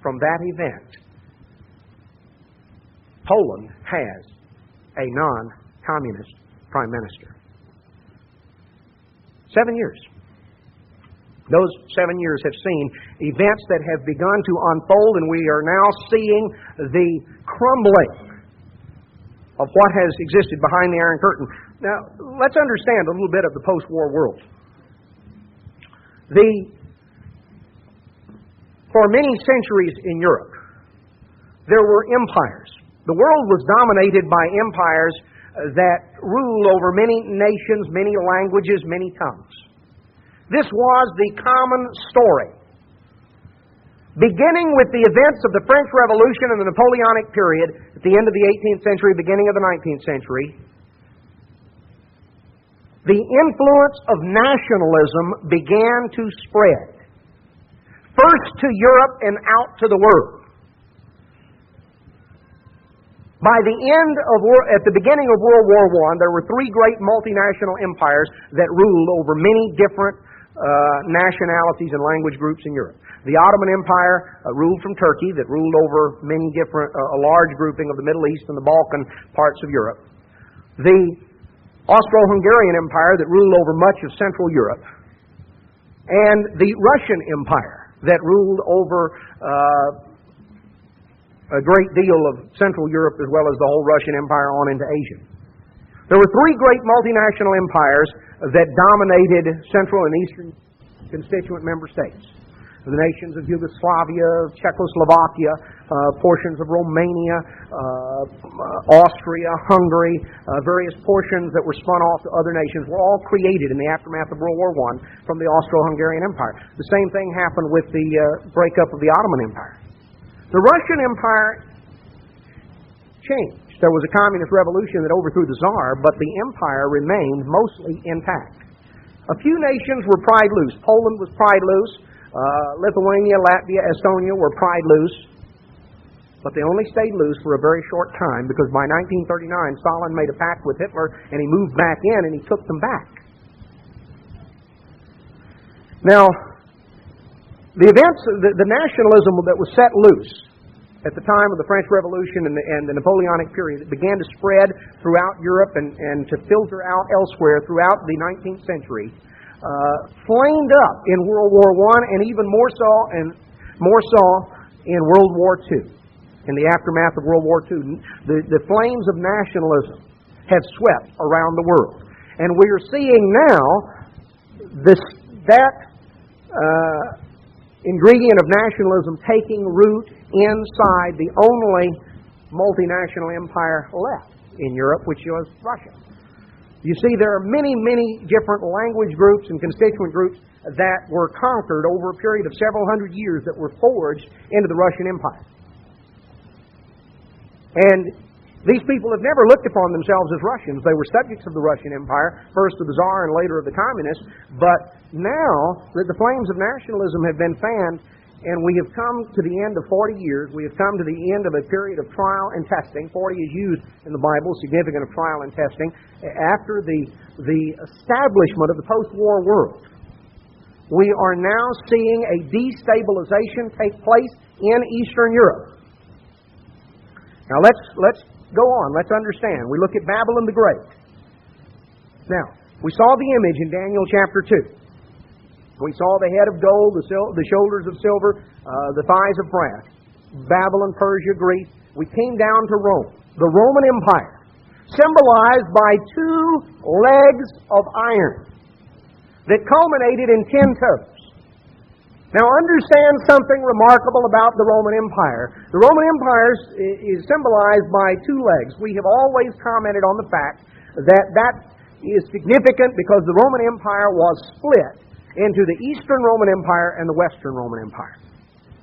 from that event, Poland has a non-communist prime minister. 7 years. Those 7 years have seen events that have begun to unfold, and we are now seeing the crumbling of what has existed behind the Iron Curtain. Now, let's understand a little bit of the post-war world. For many centuries in Europe, there were empires. The world was dominated by empires that ruled over many nations, many languages, many tongues. This was the common story. Beginning with the events of the French Revolution and the Napoleonic period at the end of the 18th century, beginning of the 19th century, the influence of nationalism began to spread. First to Europe and out to the world. At the beginning of World War I, there were 3 great multinational empires that ruled over many different nationalities and language groups in Europe. The Ottoman Empire ruled from Turkey, that ruled over many different, a large grouping of the Middle East and the Balkan parts of Europe. The Austro-Hungarian Empire that ruled over much of Central Europe. And the Russian Empire that ruled over a great deal of Central Europe as well as the whole Russian Empire on into Asia. There were three great multinational empires that dominated Central and Eastern constituent member states. The nations of Yugoslavia, Czechoslovakia, portions of Romania, Austria, Hungary, various portions that were spun off to other nations were all created in the aftermath of World War I from the Austro-Hungarian Empire. The same thing happened with the breakup of the Ottoman Empire. The Russian Empire changed. There was a communist revolution that overthrew the Tsar, but the empire remained mostly intact. A few nations were pried loose. Poland was pried loose. Lithuania, Latvia, Estonia were pried loose. But they only stayed loose for a very short time because by 1939 Stalin made a pact with Hitler and he moved back in and he took them back. Now, the events, the nationalism that was set loose at the time of the French Revolution and the Napoleonic period, it began to spread throughout Europe and to filter out elsewhere throughout the 19th century, flamed up in World War I and even more so in World War II. In the aftermath of World War II, the flames of nationalism have swept around the world. And we are seeing now that ingredient of nationalism taking root inside the only multinational empire left in Europe, which was Russia. You see, there are many, many different language groups and constituent groups that were conquered over a period of several hundred years that were forged into the Russian Empire. And these people have never looked upon themselves as Russians. They were subjects of the Russian Empire, first of the Tsar and later of the Communists. But now that the flames of nationalism have been fanned, and we have come to the end of 40 years, we have come to the end of a period of trial and testing. 40 is used in the Bible, significant of trial and testing. After the establishment of the post-war world, we are now seeing a destabilization take place in Eastern Europe. Now let's go on. Let's understand. We look at Babylon the Great. Now, we saw the image in Daniel chapter 2. We saw the head of gold, the shoulders of silver, the thighs of brass. Babylon, Persia, Greece. We came down to Rome. The Roman Empire, symbolized by two legs of iron that culminated in 10 toes. Now understand something remarkable about the Roman Empire. The Roman Empire is symbolized by two legs. We have always commented on the fact that is significant because the Roman Empire was split into the Eastern Roman Empire and the Western Roman Empire.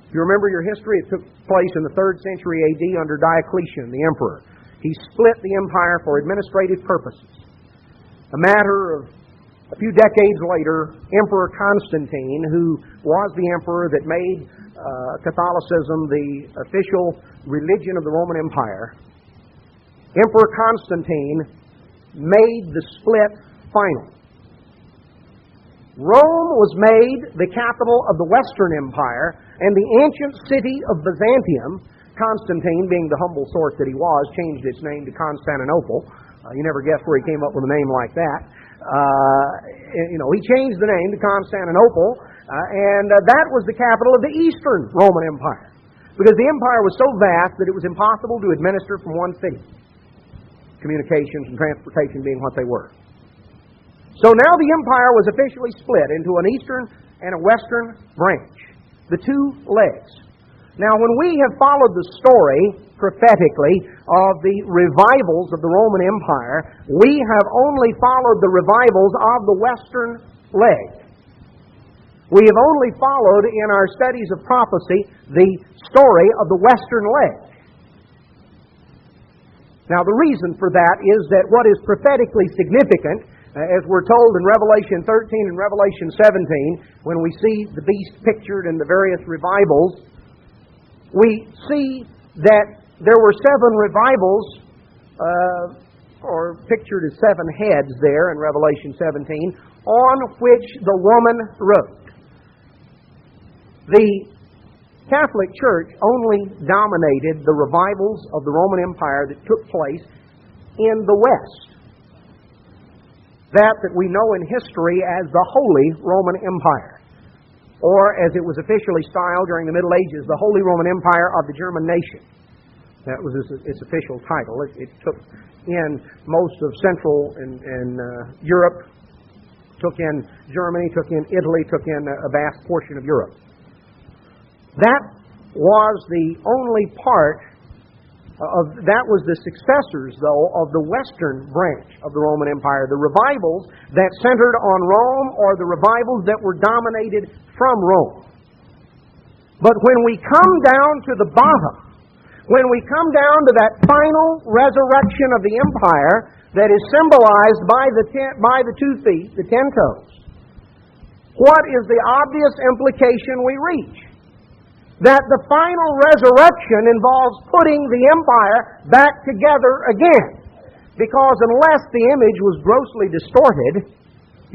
If you remember your history, it took place in the 3rd century A.D. under Diocletian, the emperor. He split the empire for administrative purposes. A matter of a few decades later, Emperor Constantine, who was the emperor that made Catholicism the official religion of the Roman Empire, Emperor Constantine made the split final. Rome was made the capital of the Western Empire, and the ancient city of Byzantium, Constantine, being the humble sort that he was, changed its name to Constantinople. You never guess where he came up with a name like that. He changed the name to Constantinople, and that was the capital of the Eastern Roman Empire, because the empire was so vast that it was impossible to administer from one city. Communications and transportation being what they were. So now the empire was officially split into an eastern and a western branch, the two legs. Now when we have followed the story prophetically of the revivals of the Roman Empire, we have only followed the revivals of the western leg. We have only followed in our studies of prophecy the story of the western leg. Now the reason for that is that what is prophetically significant, as we're told in Revelation 13 and Revelation 17, when we see the beast pictured in the various revivals, we see that there were 7 revivals, or pictured as 7 heads there in Revelation 17, on which the woman rode. The Catholic Church only dominated the revivals of the Roman Empire that took place in the West. That we know in history as the Holy Roman Empire, or as it was officially styled during the Middle Ages, the Holy Roman Empire of the German nation. That was its official title. It took in most of Central and Europe, took in Germany, took in Italy, took in a vast portion of Europe. That was the only part that was the successors, though, of the Western branch of the Roman Empire, the revivals that centered on Rome, or the revivals that were dominated from Rome. But when we come down to the bottom, when we come down to that final resurrection of the empire that is symbolized by the 2 feet, the 10 toes, what is the obvious implication we reach? That the final resurrection involves putting the empire back together again. Because unless the image was grossly distorted,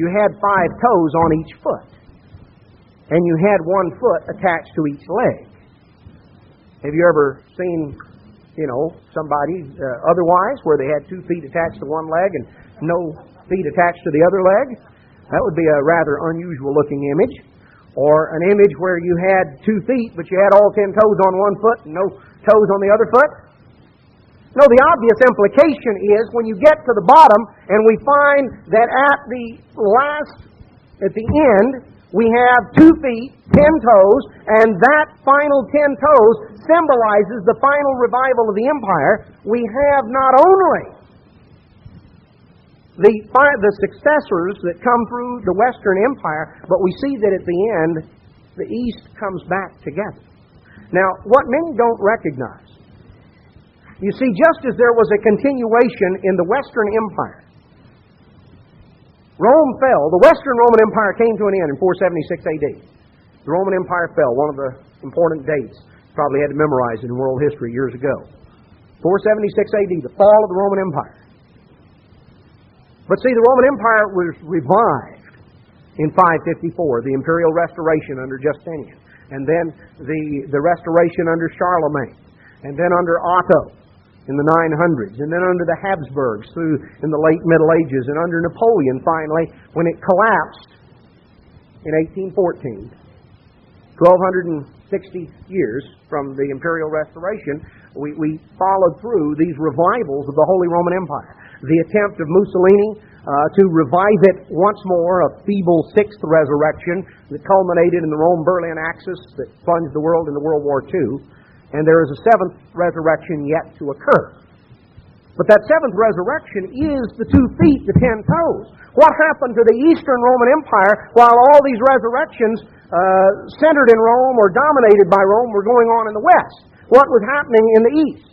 you had 5 toes on each foot. And you had 1 foot attached to each leg. Have you ever seen, somebody otherwise, where they had 2 feet attached to one leg and no feet attached to the other leg? That would be a rather unusual looking image. Or an image where you had 2 feet, but you had all 10 toes on one foot and no toes on the other foot? No, the obvious implication is when you get to the bottom and we find that at the end, we have 2 feet, 10 toes, and that final 10 toes symbolizes the final revival of the empire. We have not only the successors that come through the Western Empire, but we see that at the end, the East comes back together. Now, what many don't recognize, you see, just as there was a continuation in the Western Empire, Rome fell. The Western Roman Empire came to an end in 476 AD. The Roman Empire fell, one of the important dates. Probably had to memorize it in world history years ago. 476 AD, the fall of the Roman Empire. But see, the Roman Empire was revived in 554, the imperial restoration under Justinian, and then the restoration under Charlemagne, and then under Otto in the 900s, and then under the Habsburgs in the late Middle Ages, and under Napoleon finally when it collapsed in 1814. 1,260 years from the imperial restoration, we followed through these revivals of the Holy Roman Empire. The attempt of Mussolini to revive it once more, a feeble 6th resurrection that culminated in the Rome-Berlin Axis that plunged the world into World War II. And there is a 7th resurrection yet to occur. But that 7th resurrection is the 2 feet, the 10 toes. What happened to the Eastern Roman Empire while all these resurrections centered in Rome or dominated by Rome were going on in the West? What was happening in the East?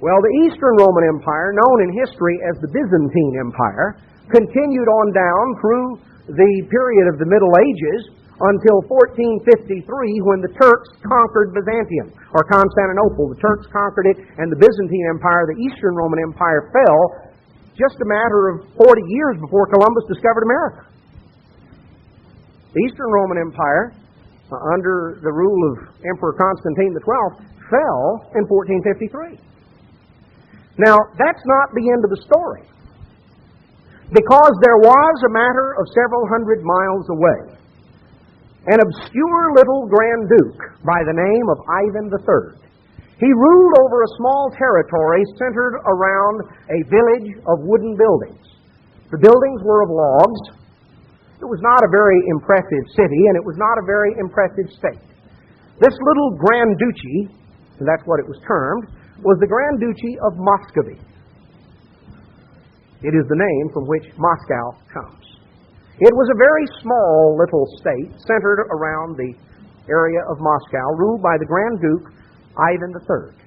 Well, the Eastern Roman Empire, known in history as the Byzantine Empire, continued on down through the period of the Middle Ages until 1453, when the Turks conquered Byzantium, or Constantinople. The Turks conquered it, and the Byzantine Empire, the Eastern Roman Empire, fell just a matter of 40 years before Columbus discovered America. The Eastern Roman Empire, under the rule of Emperor Constantine XII, fell in 1453. Now, that's not the end of the story. Because there was, a matter of several hundred miles away, an obscure little Grand Duke by the name of Ivan III. He ruled over a small territory centered around a village of wooden buildings. The buildings were of logs. It was not a very impressive city, and it was not a very impressive state. This little Grand Duchy, and that's what it was termed, was the Grand Duchy of Muscovy. It is the name from which Moscow comes. It was a very small little state centered around the area of Moscow, ruled by the Grand Duke Ivan III.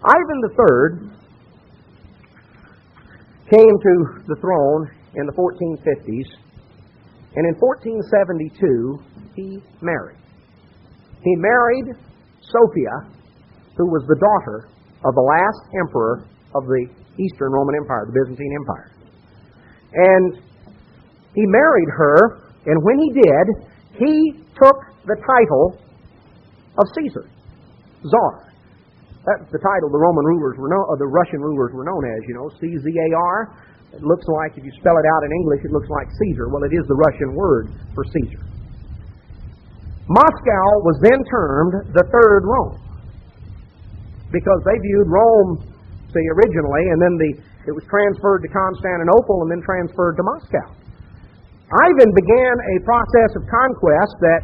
Ivan III came to the throne in the 1450s, and in 1472 he married. He married Sophia, who was the daughter of the last emperor of the Eastern Roman Empire, the Byzantine Empire. And he married her, and when he did, he took the title of Caesar, Tsar. That's the title the Russian rulers were known as, C-Z-A-R. It looks like, if you spell it out in English, it looks like Caesar. Well, it is the Russian word for Caesar. Moscow was then termed the Third Rome, because they viewed Rome, originally, and then it was transferred to Constantinople and then transferred to Moscow. Ivan began a process of conquest that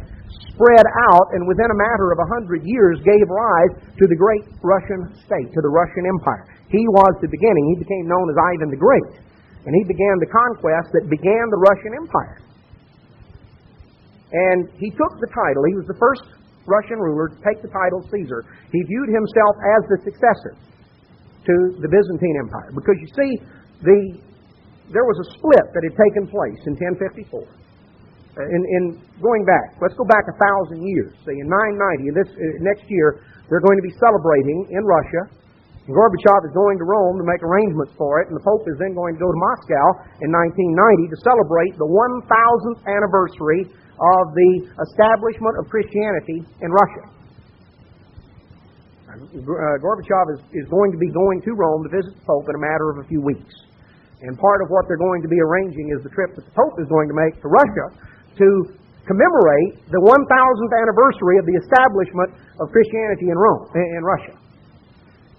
spread out, and within a matter of 100 years gave rise to the great Russian state, to the Russian Empire. He was the beginning. He became known as Ivan the Great, and he began the conquest that began the Russian Empire. And he took the title. He was the first Russian ruler to take the title Caesar. He viewed himself as the successor to the Byzantine Empire, because you see, there was a split that had taken place in 1054. In going back, let's go back 1,000 years. See, in 990, next year, they're going to be celebrating in Russia. And Gorbachev is going to Rome to make arrangements for it, and the Pope is then going to go to Moscow in 1990 to celebrate the 1,000th anniversary of the establishment of Christianity in Russia. Gorbachev is going to be going to Rome to visit the Pope in a matter of a few weeks. And part of what they're going to be arranging is the trip that the Pope is going to make to Russia to commemorate the 1,000th anniversary of the establishment of Christianity in Rome, in Russia.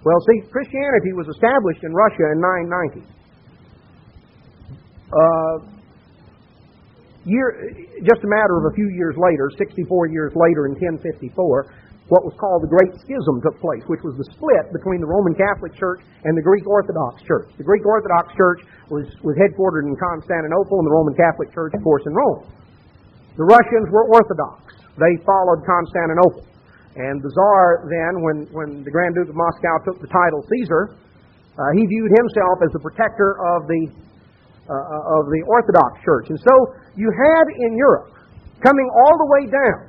Well, see, Christianity was established in Russia in 990. Just a matter of a few years later, 64 years later in 1054, what was called the Great Schism took place, which was the split between the Roman Catholic Church and the Greek Orthodox Church. The Greek Orthodox Church was headquartered in Constantinople, and the Roman Catholic Church, of course, in Rome. The Russians were Orthodox. They followed Constantinople. And the Tsar then, when the Grand Duke of Moscow took the title Caesar, he viewed himself as the protector of the Orthodox Church. And so you had in Europe, coming all the way down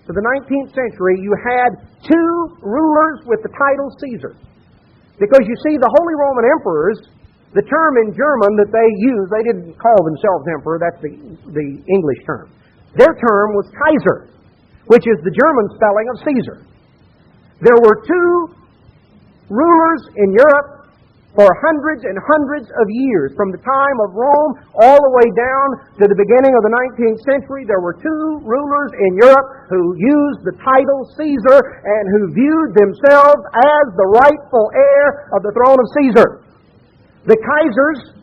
to the 19th century, you had two rulers with the title Caesar. Because you see, the Holy Roman Emperors, the term in German that they used, they didn't call themselves emperor, that's the English term. Their term was Kaiser, which is the German spelling of Caesar. There were two rulers in Europe for hundreds and hundreds of years. From the time of Rome all the way down to the beginning of the 19th century, there were two rulers in Europe who used the title Caesar and who viewed themselves as the rightful heir of the throne of Caesar. The Kaisers,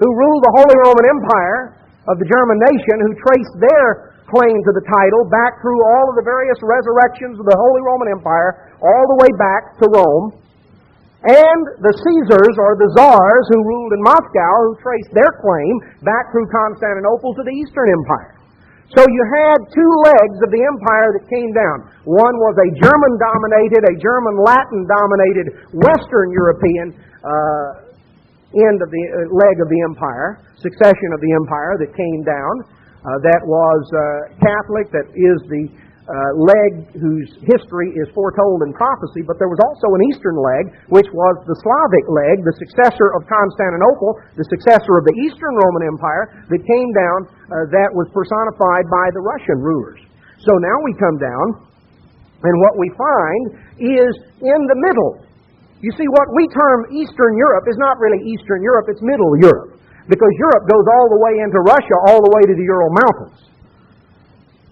who ruled the Holy Roman Empire of the German nation, who traced their claim to the title back through all of the various resurrections of the Holy Roman Empire, all the way back to Rome. And the Caesars, or the Tsars, who ruled in Moscow, who traced their claim back through Constantinople to the Eastern Empire. So you had two legs of the empire that came down. One was a German-dominated, a German-Latin-dominated Western European end of the leg of the empire, succession of the empire that came down. That was Catholic, that is the leg whose history is foretold in prophecy, but there was also an eastern leg, which was the Slavic leg, the successor of Constantinople, the successor of the Eastern Roman Empire, that came down, that was personified by the Russian rulers. So now we come down, and what we find is in the middle. You see, what we term Eastern Europe is not really Eastern Europe, it's Middle Europe, because Europe goes all the way into Russia, all the way to the Ural Mountains.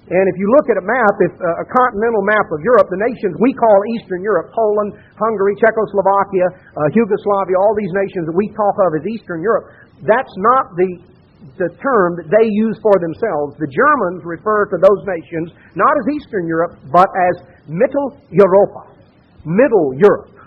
And if you look at a map, a continental map of Europe, the nations we call Eastern Europe, Poland, Hungary, Czechoslovakia, Yugoslavia, all these nations that we talk of as Eastern Europe, that's not the term that they use for themselves. The Germans refer to those nations not as Eastern Europe, but as Mitteleuropa, Middle Europe.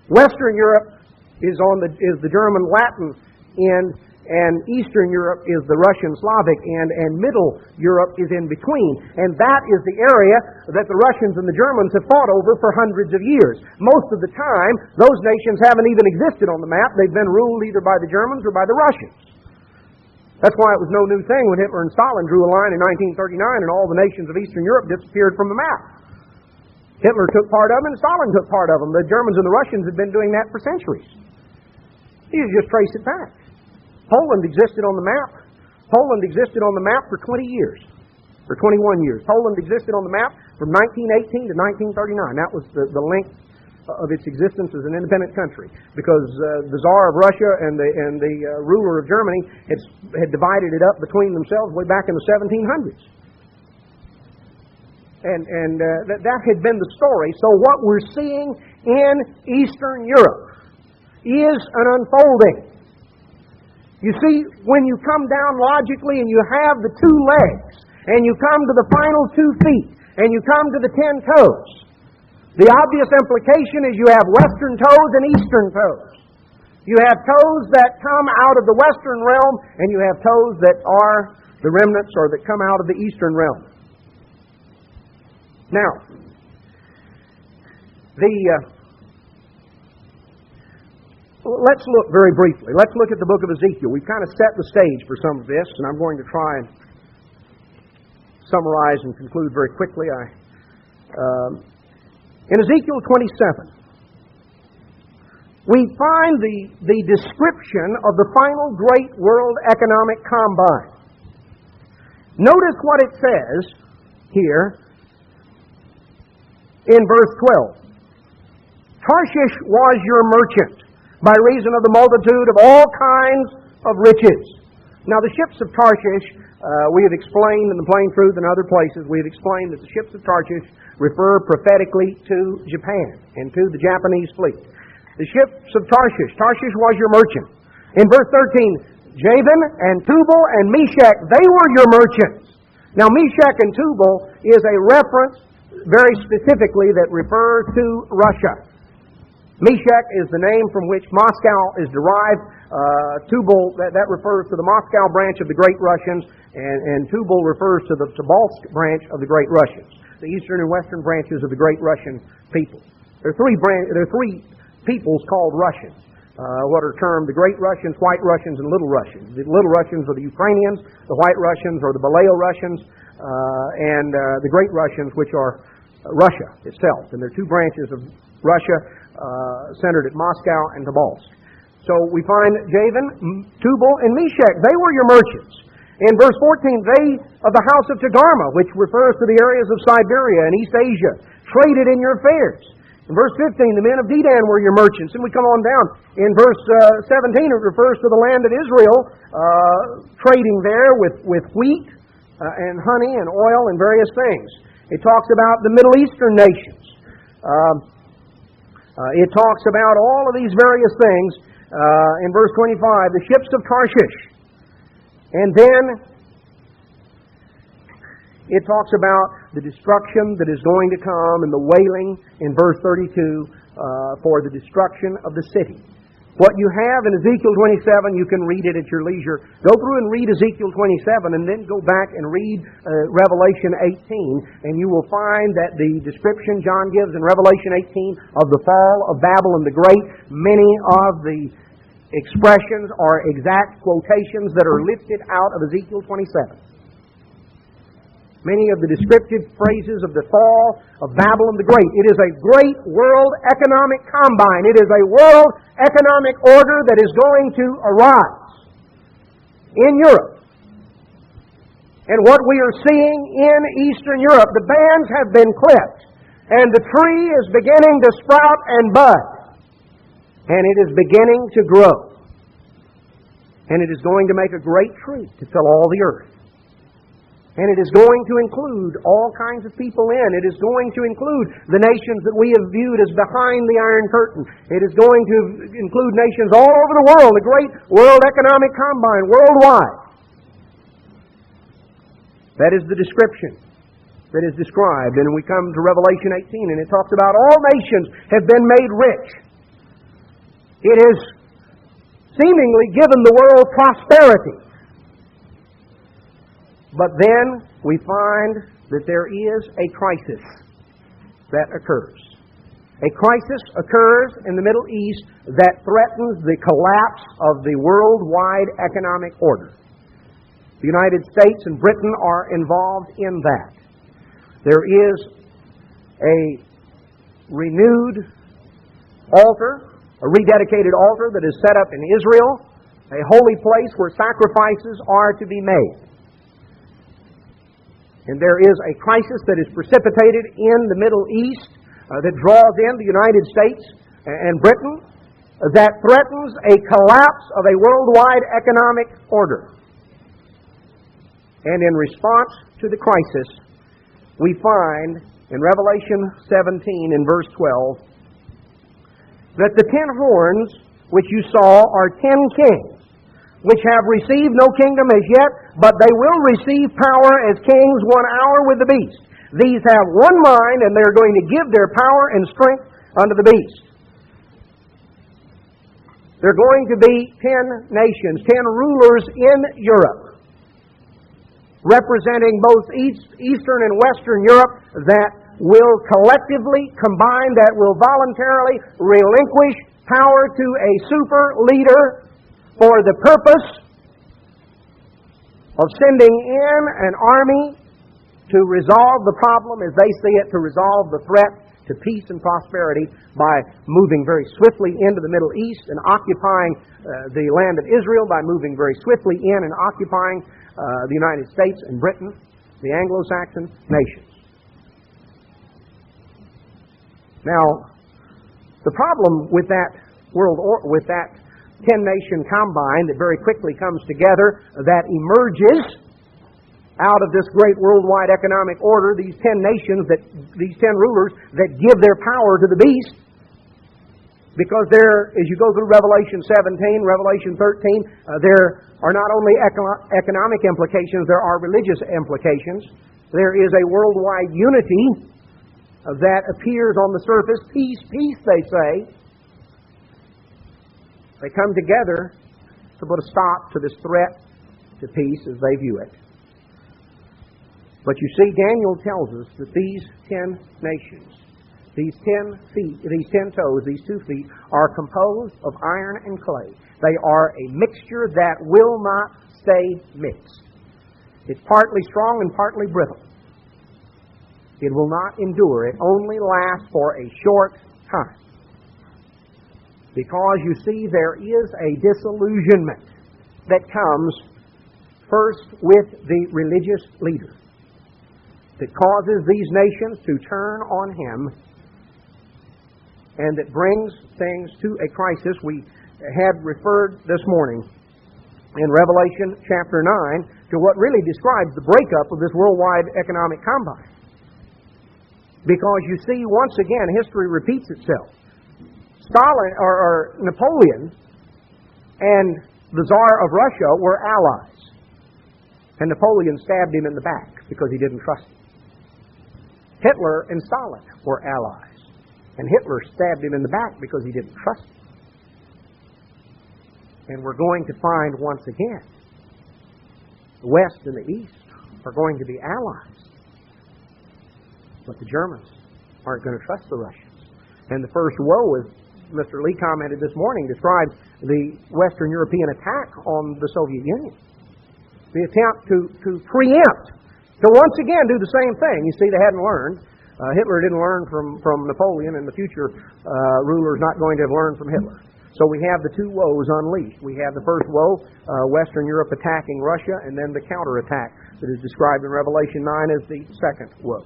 Western Europe is the German Latin end, and Eastern Europe is the Russian Slavic end, and Middle Europe is in between. And that is the area that the Russians and the Germans have fought over for hundreds of years. Most of the time, those nations haven't even existed on the map. They've been ruled either by the Germans or by the Russians. That's why it was no new thing when Hitler and Stalin drew a line in 1939 and all the nations of Eastern Europe disappeared from the map. Hitler took part of them and Stalin took part of them. The Germans and the Russians had been doing that for centuries. You just trace it back. Poland existed on the map. Poland existed on the map for 20 years. or 21 years. Poland existed on the map from 1918 to 1939. That was the length of its existence as an independent country, because the Tsar of Russia and the ruler of Germany had divided it up between themselves way back in the 1700s. And that had been the story. So what we're seeing in Eastern Europe is an unfolding. You see, when you come down logically and you have the two legs, and you come to the final 2 feet, and you come to the 10 toes, the obvious implication is you have western toes and eastern toes. You have toes that come out of the western realm, and you have toes that are the remnants or that come out of the eastern realm. Now, let's look very briefly. Let's look at the book of Ezekiel. We've kind of set the stage for some of this, and I'm going to try and summarize and conclude very quickly. In Ezekiel 27, we find the description of the final great world economic combine. Notice what it says here in verse 12. Tarshish was your merchant by reason of the multitude of all kinds of riches. Now the ships of Tarshish, we have explained in the Plain Truth and other places, we have explained that the ships of Tarshish refer prophetically to Japan and to the Japanese fleet. The ships of Tarshish, Tarshish was your merchant. In verse 13, Javan and Tubal and Meshach, they were your merchants. Now Meshach and Tubal is a reference very specifically that refers to Russia. Meshach is the name from which Moscow is derived. Tubal, that refers to the Moscow branch of the Great Russians, and Tubal refers to the Tobolsk branch of the Great Russians, the eastern and western branches of the Great Russian people. There are three peoples called Russians, what are termed the Great Russians, White Russians, and Little Russians. The Little Russians are the Ukrainians, the White Russians are the Baleo-Russians, and the Great Russians, which are Russia itself. And there are two branches of Russia centered at Moscow and Tobolsk. So we find Javan, Tubal, and Meshach. They were your merchants. In verse 14, they of the house of Togarmah, which refers to the areas of Siberia and East Asia, traded in your fairs. In verse 15, the men of Dedan were your merchants. And we come on down. In verse 17, it refers to the land of Israel, trading there with wheat and honey and oil and various things. It talks about the Middle Eastern nations. It talks about all of these various things in verse 25, the ships of Tarshish. And then it talks about the destruction that is going to come and the wailing in verse 32 for the destruction of the city. What you have in Ezekiel 27, you can read it at your leisure. Go through and read Ezekiel 27 and then go back and read Revelation 18, and you will find that the description John gives in Revelation 18 of the fall of Babylon the Great, many of the expressions are exact quotations that are lifted out of Ezekiel 27. Many of the descriptive phrases of the fall of Babylon the Great. It is a great world economic combine. It is a world economic order that is going to arise in Europe. And what we are seeing in Eastern Europe, the bands have been clipped, and the tree is beginning to sprout and bud, and it is beginning to grow. And it is going to make a great tree to fill all the earth. And it is going to include all kinds of people in. It is going to include the nations that we have viewed as behind the Iron Curtain. It is going to include nations all over the world, a great world economic combine, worldwide. That is the description that is described. And we come to Revelation 18, and it talks about all nations have been made rich. It has seemingly given the world prosperity. But then we find that there is a crisis that occurs. A crisis occurs in the Middle East that threatens the collapse of the worldwide economic order. The United States and Britain are involved in that. There is a renewed altar, a rededicated altar that is set up in Israel, a holy place where sacrifices are to be made. And there is a crisis that is precipitated in the Middle East that draws in the United States and Britain that threatens a collapse of a worldwide economic order. And in response to the crisis, we find in Revelation 17 in verse 12 that the 10 horns which you saw are 10 kings, which have received no kingdom as yet, but they will receive power as kings 1 hour with the beast. These have one mind, and they're going to give their power and strength unto the beast. There are going to be 10 nations, 10 rulers in Europe, representing both Eastern and Western Europe, that will collectively combine, that will voluntarily relinquish power to a super leader for the purpose of sending in an army to resolve the problem as they see it, to resolve the threat to peace and prosperity by moving very swiftly into the Middle East and occupying the land of Israel, by moving very swiftly in and occupying the United States and Britain, the Anglo-Saxon nations. Now, the problem with that with that 10-nation combine that very quickly comes together, that emerges out of this great worldwide economic order, these 10 nations, these 10 rulers that give their power to the beast, because there, as you go through Revelation 17, Revelation 13, there are not only economic implications, there are religious implications. There is a worldwide unity that appears on the surface. Peace, peace, they say. They come together to put a stop to this threat to peace as they view it. But you see, Daniel tells us that these 10 nations, these 10 feet, these 10 toes, these 2 feet, are composed of iron and clay. They are a mixture that will not stay mixed. It's partly strong and partly brittle. It will not endure. It only lasts for a short time. Because, you see, there is a disillusionment that comes first with the religious leader that causes these nations to turn on him, and that brings things to a crisis. We had referred this morning in Revelation chapter 9 to what really describes the breakup of this worldwide economic combine. Because, you see, once again, history repeats itself. Stalin or Napoleon and the Tsar of Russia were allies. And Napoleon stabbed him in the back because he didn't trust him. Hitler and Stalin were allies. And Hitler stabbed him in the back because he didn't trust him. And we're going to find once again, the West and the East are going to be allies. But the Germans aren't going to trust the Russians. And the first woe, as Mr. Lee commented this morning, describes the Western European attack on the Soviet Union. The attempt to preempt, to once again do the same thing. You see, they hadn't learned. Hitler didn't learn from Napoleon, and the future ruler is not going to have learned from Hitler. So we have the two woes unleashed. We have the first woe, Western Europe attacking Russia, and then the counterattack that is described in Revelation 9 as the second woe.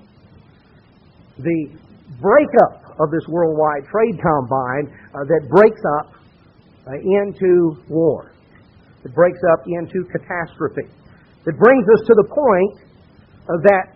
The breakup of this worldwide trade combine that breaks up into war, that breaks up into catastrophe, that brings us to the point that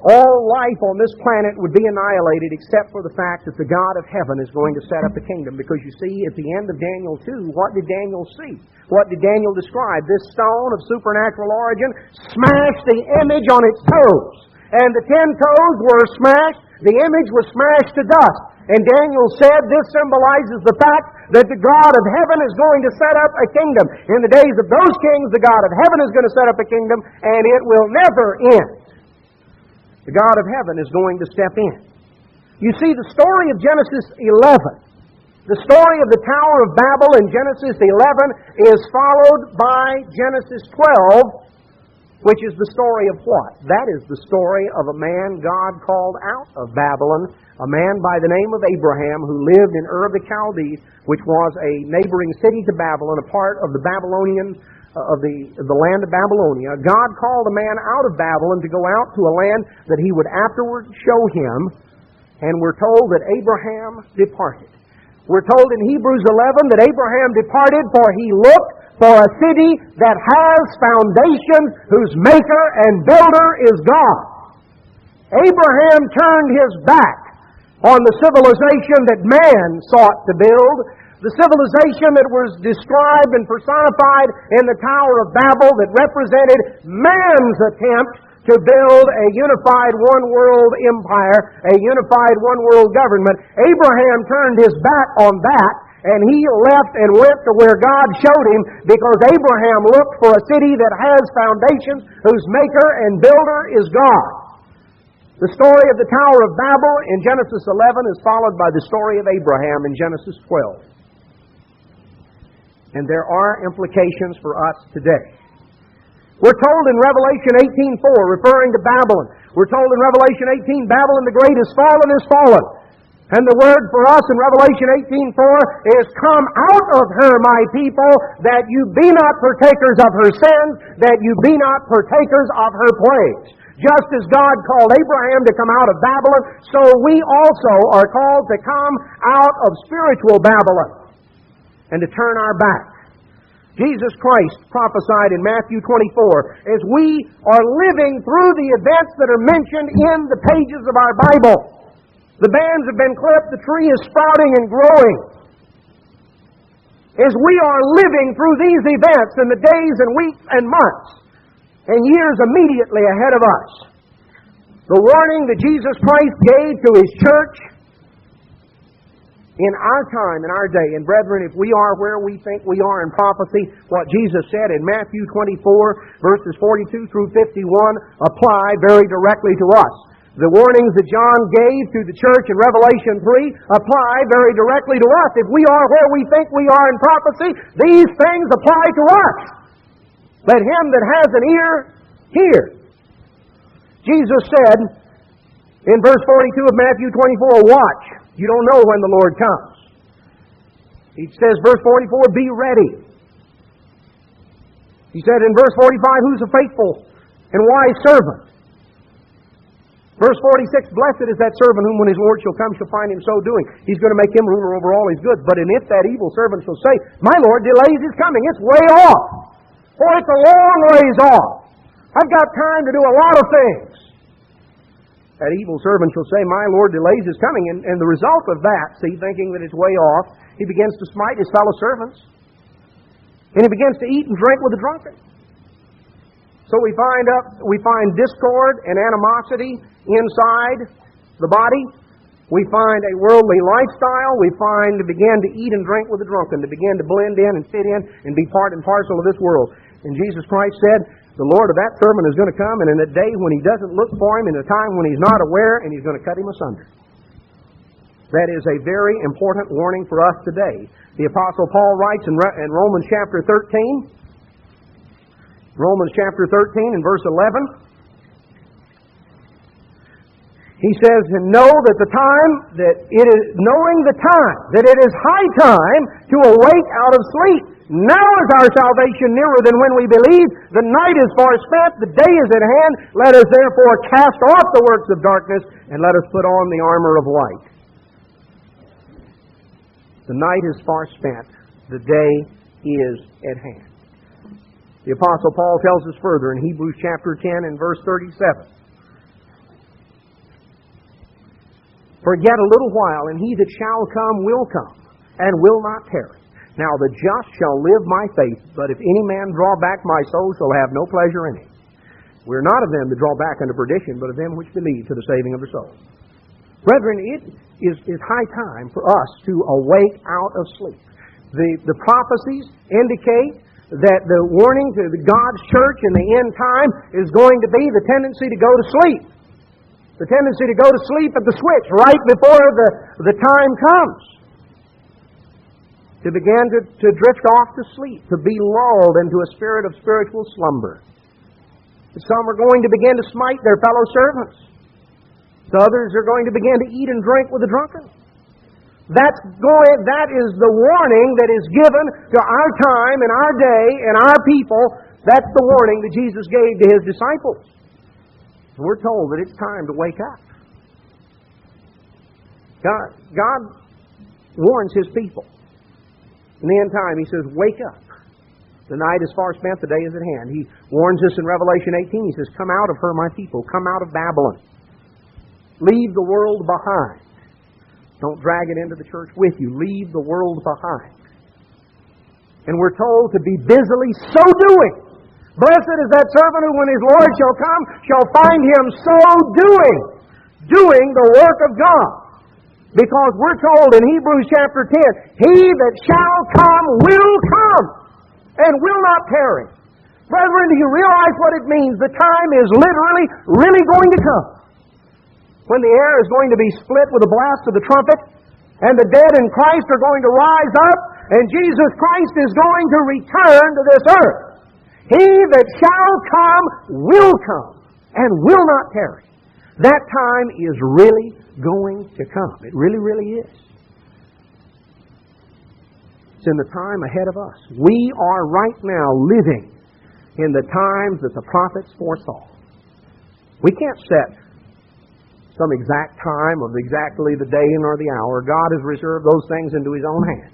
all life on this planet would be annihilated except for the fact that the God of heaven is going to set up a kingdom. Because you see, at the end of Daniel 2, what did Daniel see? What did Daniel describe? This stone of supernatural origin smashed the image on its toes. And the 10 toes were smashed. The image was smashed to dust. And Daniel said this symbolizes the fact that the God of heaven is going to set up a kingdom. In the days of those kings, the God of heaven is going to set up a kingdom, and it will never end. The God of heaven is going to step in. You see, the story of Genesis 11, the story of the Tower of Babel in Genesis 11 is followed by Genesis 12, which is the story of what? That is the story of a man God called out of Babylon, a man by the name of Abraham who lived in Ur of the Chaldees, which was a neighboring city to Babylon, a part of the Babylonian the land of Babylonia, God called a man out of Babylon to go out to a land that He would afterward show him, and we're told that Abraham departed. We're told in Hebrews 11 that Abraham departed, for he looked for a city that has foundations, whose maker and builder is God. Abraham turned his back on the civilization that man sought to build, the civilization that was described and personified in the Tower of Babel that represented man's attempt to build a unified one-world empire, a unified one-world government. Abraham turned his back on that, and he left and went to where God showed him, because Abraham looked for a city that has foundations, whose maker and builder is God. The story of the Tower of Babel in Genesis 11 is followed by the story of Abraham in Genesis 12. And there are implications for us today. We're told in Revelation 18:4, referring to Babylon, we're told in Revelation 18, Babylon the Great is fallen. And the word for us in Revelation 18:4 is, come out of her, my people, that you be not partakers of her sins, that you be not partakers of her plagues. Just as God called Abraham to come out of Babylon, so we also are called to come out of spiritual Babylon and to turn our back. Jesus Christ prophesied in Matthew 24, as we are living through the events that are mentioned in the pages of our Bible. The bands have been clipped, the tree is sprouting and growing. As we are living through these events in the days and weeks and months and years immediately ahead of us, the warning that Jesus Christ gave to His church in our time, in our day, and brethren, if we are where we think we are in prophecy, what Jesus said in Matthew 24, verses 42 through 51, apply very directly to us. The warnings that John gave to the church in Revelation 3 apply very directly to us. If we are where we think we are in prophecy, these things apply to us. Let him that has an ear, hear. Jesus said in verse 42 of Matthew 24, watch. You don't know when the Lord comes. He says, verse 44, be ready. He said in verse 45, who's a faithful and wise servant? Verse 46, blessed is that servant whom when his Lord shall come shall find him so doing. He's going to make him ruler over all his goods. But and if that evil servant shall say, my Lord delays his coming, it's way off. Or it's a long ways off. I've got time to do a lot of things. That evil servant shall say, my Lord delays his coming. And the result of that, see, thinking that it's way off, he begins to smite his fellow servants. And he begins to eat and drink with the drunken. So we find discord and animosity inside the body. We find a worldly lifestyle. We find to begin to eat and drink with the drunken, to begin to blend in and fit in and be part and parcel of this world. And Jesus Christ said, the Lord of that servant is going to come, and in a day when He doesn't look for him, in a time when he's not aware, and He's going to cut him asunder. That is a very important warning for us today. The Apostle Paul writes in Romans chapter 13, Romans chapter 13 and verse 11, he says, and know that knowing the time, that it is high time to awake out of sleep. Now is our salvation nearer than when we believed. The night is far spent, the day is at hand. Let us therefore cast off the works of darkness, and let us put on the armor of light. The night is far spent, the day is at hand. The Apostle Paul tells us further in Hebrews chapter 10 and verse 37. For yet a little while, and he that shall come will come, and will not tarry. Now the just shall live by faith, but if any man draw back, my soul shall have no pleasure in him. We are not of them that draw back unto perdition, but of them which believe to the saving of their souls. Brethren, it is high time for us to awake out of sleep. The prophecies indicate that the warning to God's church in the end time is going to be the tendency to go to sleep. The tendency to go to sleep at the switch right before the time comes. To begin to drift off to sleep, to be lulled into a spirit of spiritual slumber. Some are going to begin to smite their fellow servants. Others are going to begin to eat and drink with the drunken. That is the warning that is given to our time and our day and our people. That's the warning that Jesus gave to His disciples. We're told that it's time to wake up. God warns His people. In the end time, He says, wake up. The night is far spent, the day is at hand. He warns us in Revelation 18. He says, come out of her, my people. Come out of Babylon. Leave the world behind. Don't drag it into the church with you. Leave the world behind. And we're told to be busily so doing. Blessed is that servant who, when his Lord shall come, shall find him so doing the work of God. Because we're told in Hebrews chapter 10, He that shall come will come and will not tarry. Brethren, do you realize what it means? The time is literally, really going to come. When the air is going to be split with the blast of the trumpet, and the dead in Christ are going to rise up, and Jesus Christ is going to return to this earth. He that shall come will come, and will not tarry. That time is really going to come. It really, really is. It's in the time ahead of us. We are right now living in the times that the prophets foresaw. We can't set some exact time of exactly the day nor the hour. God has reserved those things into His own hand.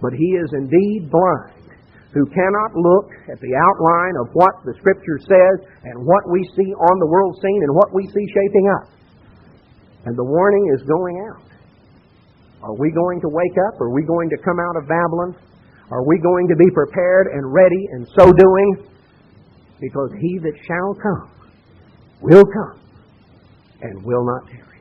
But He is indeed blind, who cannot look at the outline of what the Scripture says and what we see on the world scene and what we see shaping up. And the warning is going out. Are we going to wake up? Are we going to come out of Babylon? Are we going to be prepared and ready and so doing? Because He that shall come will come and will not tarry.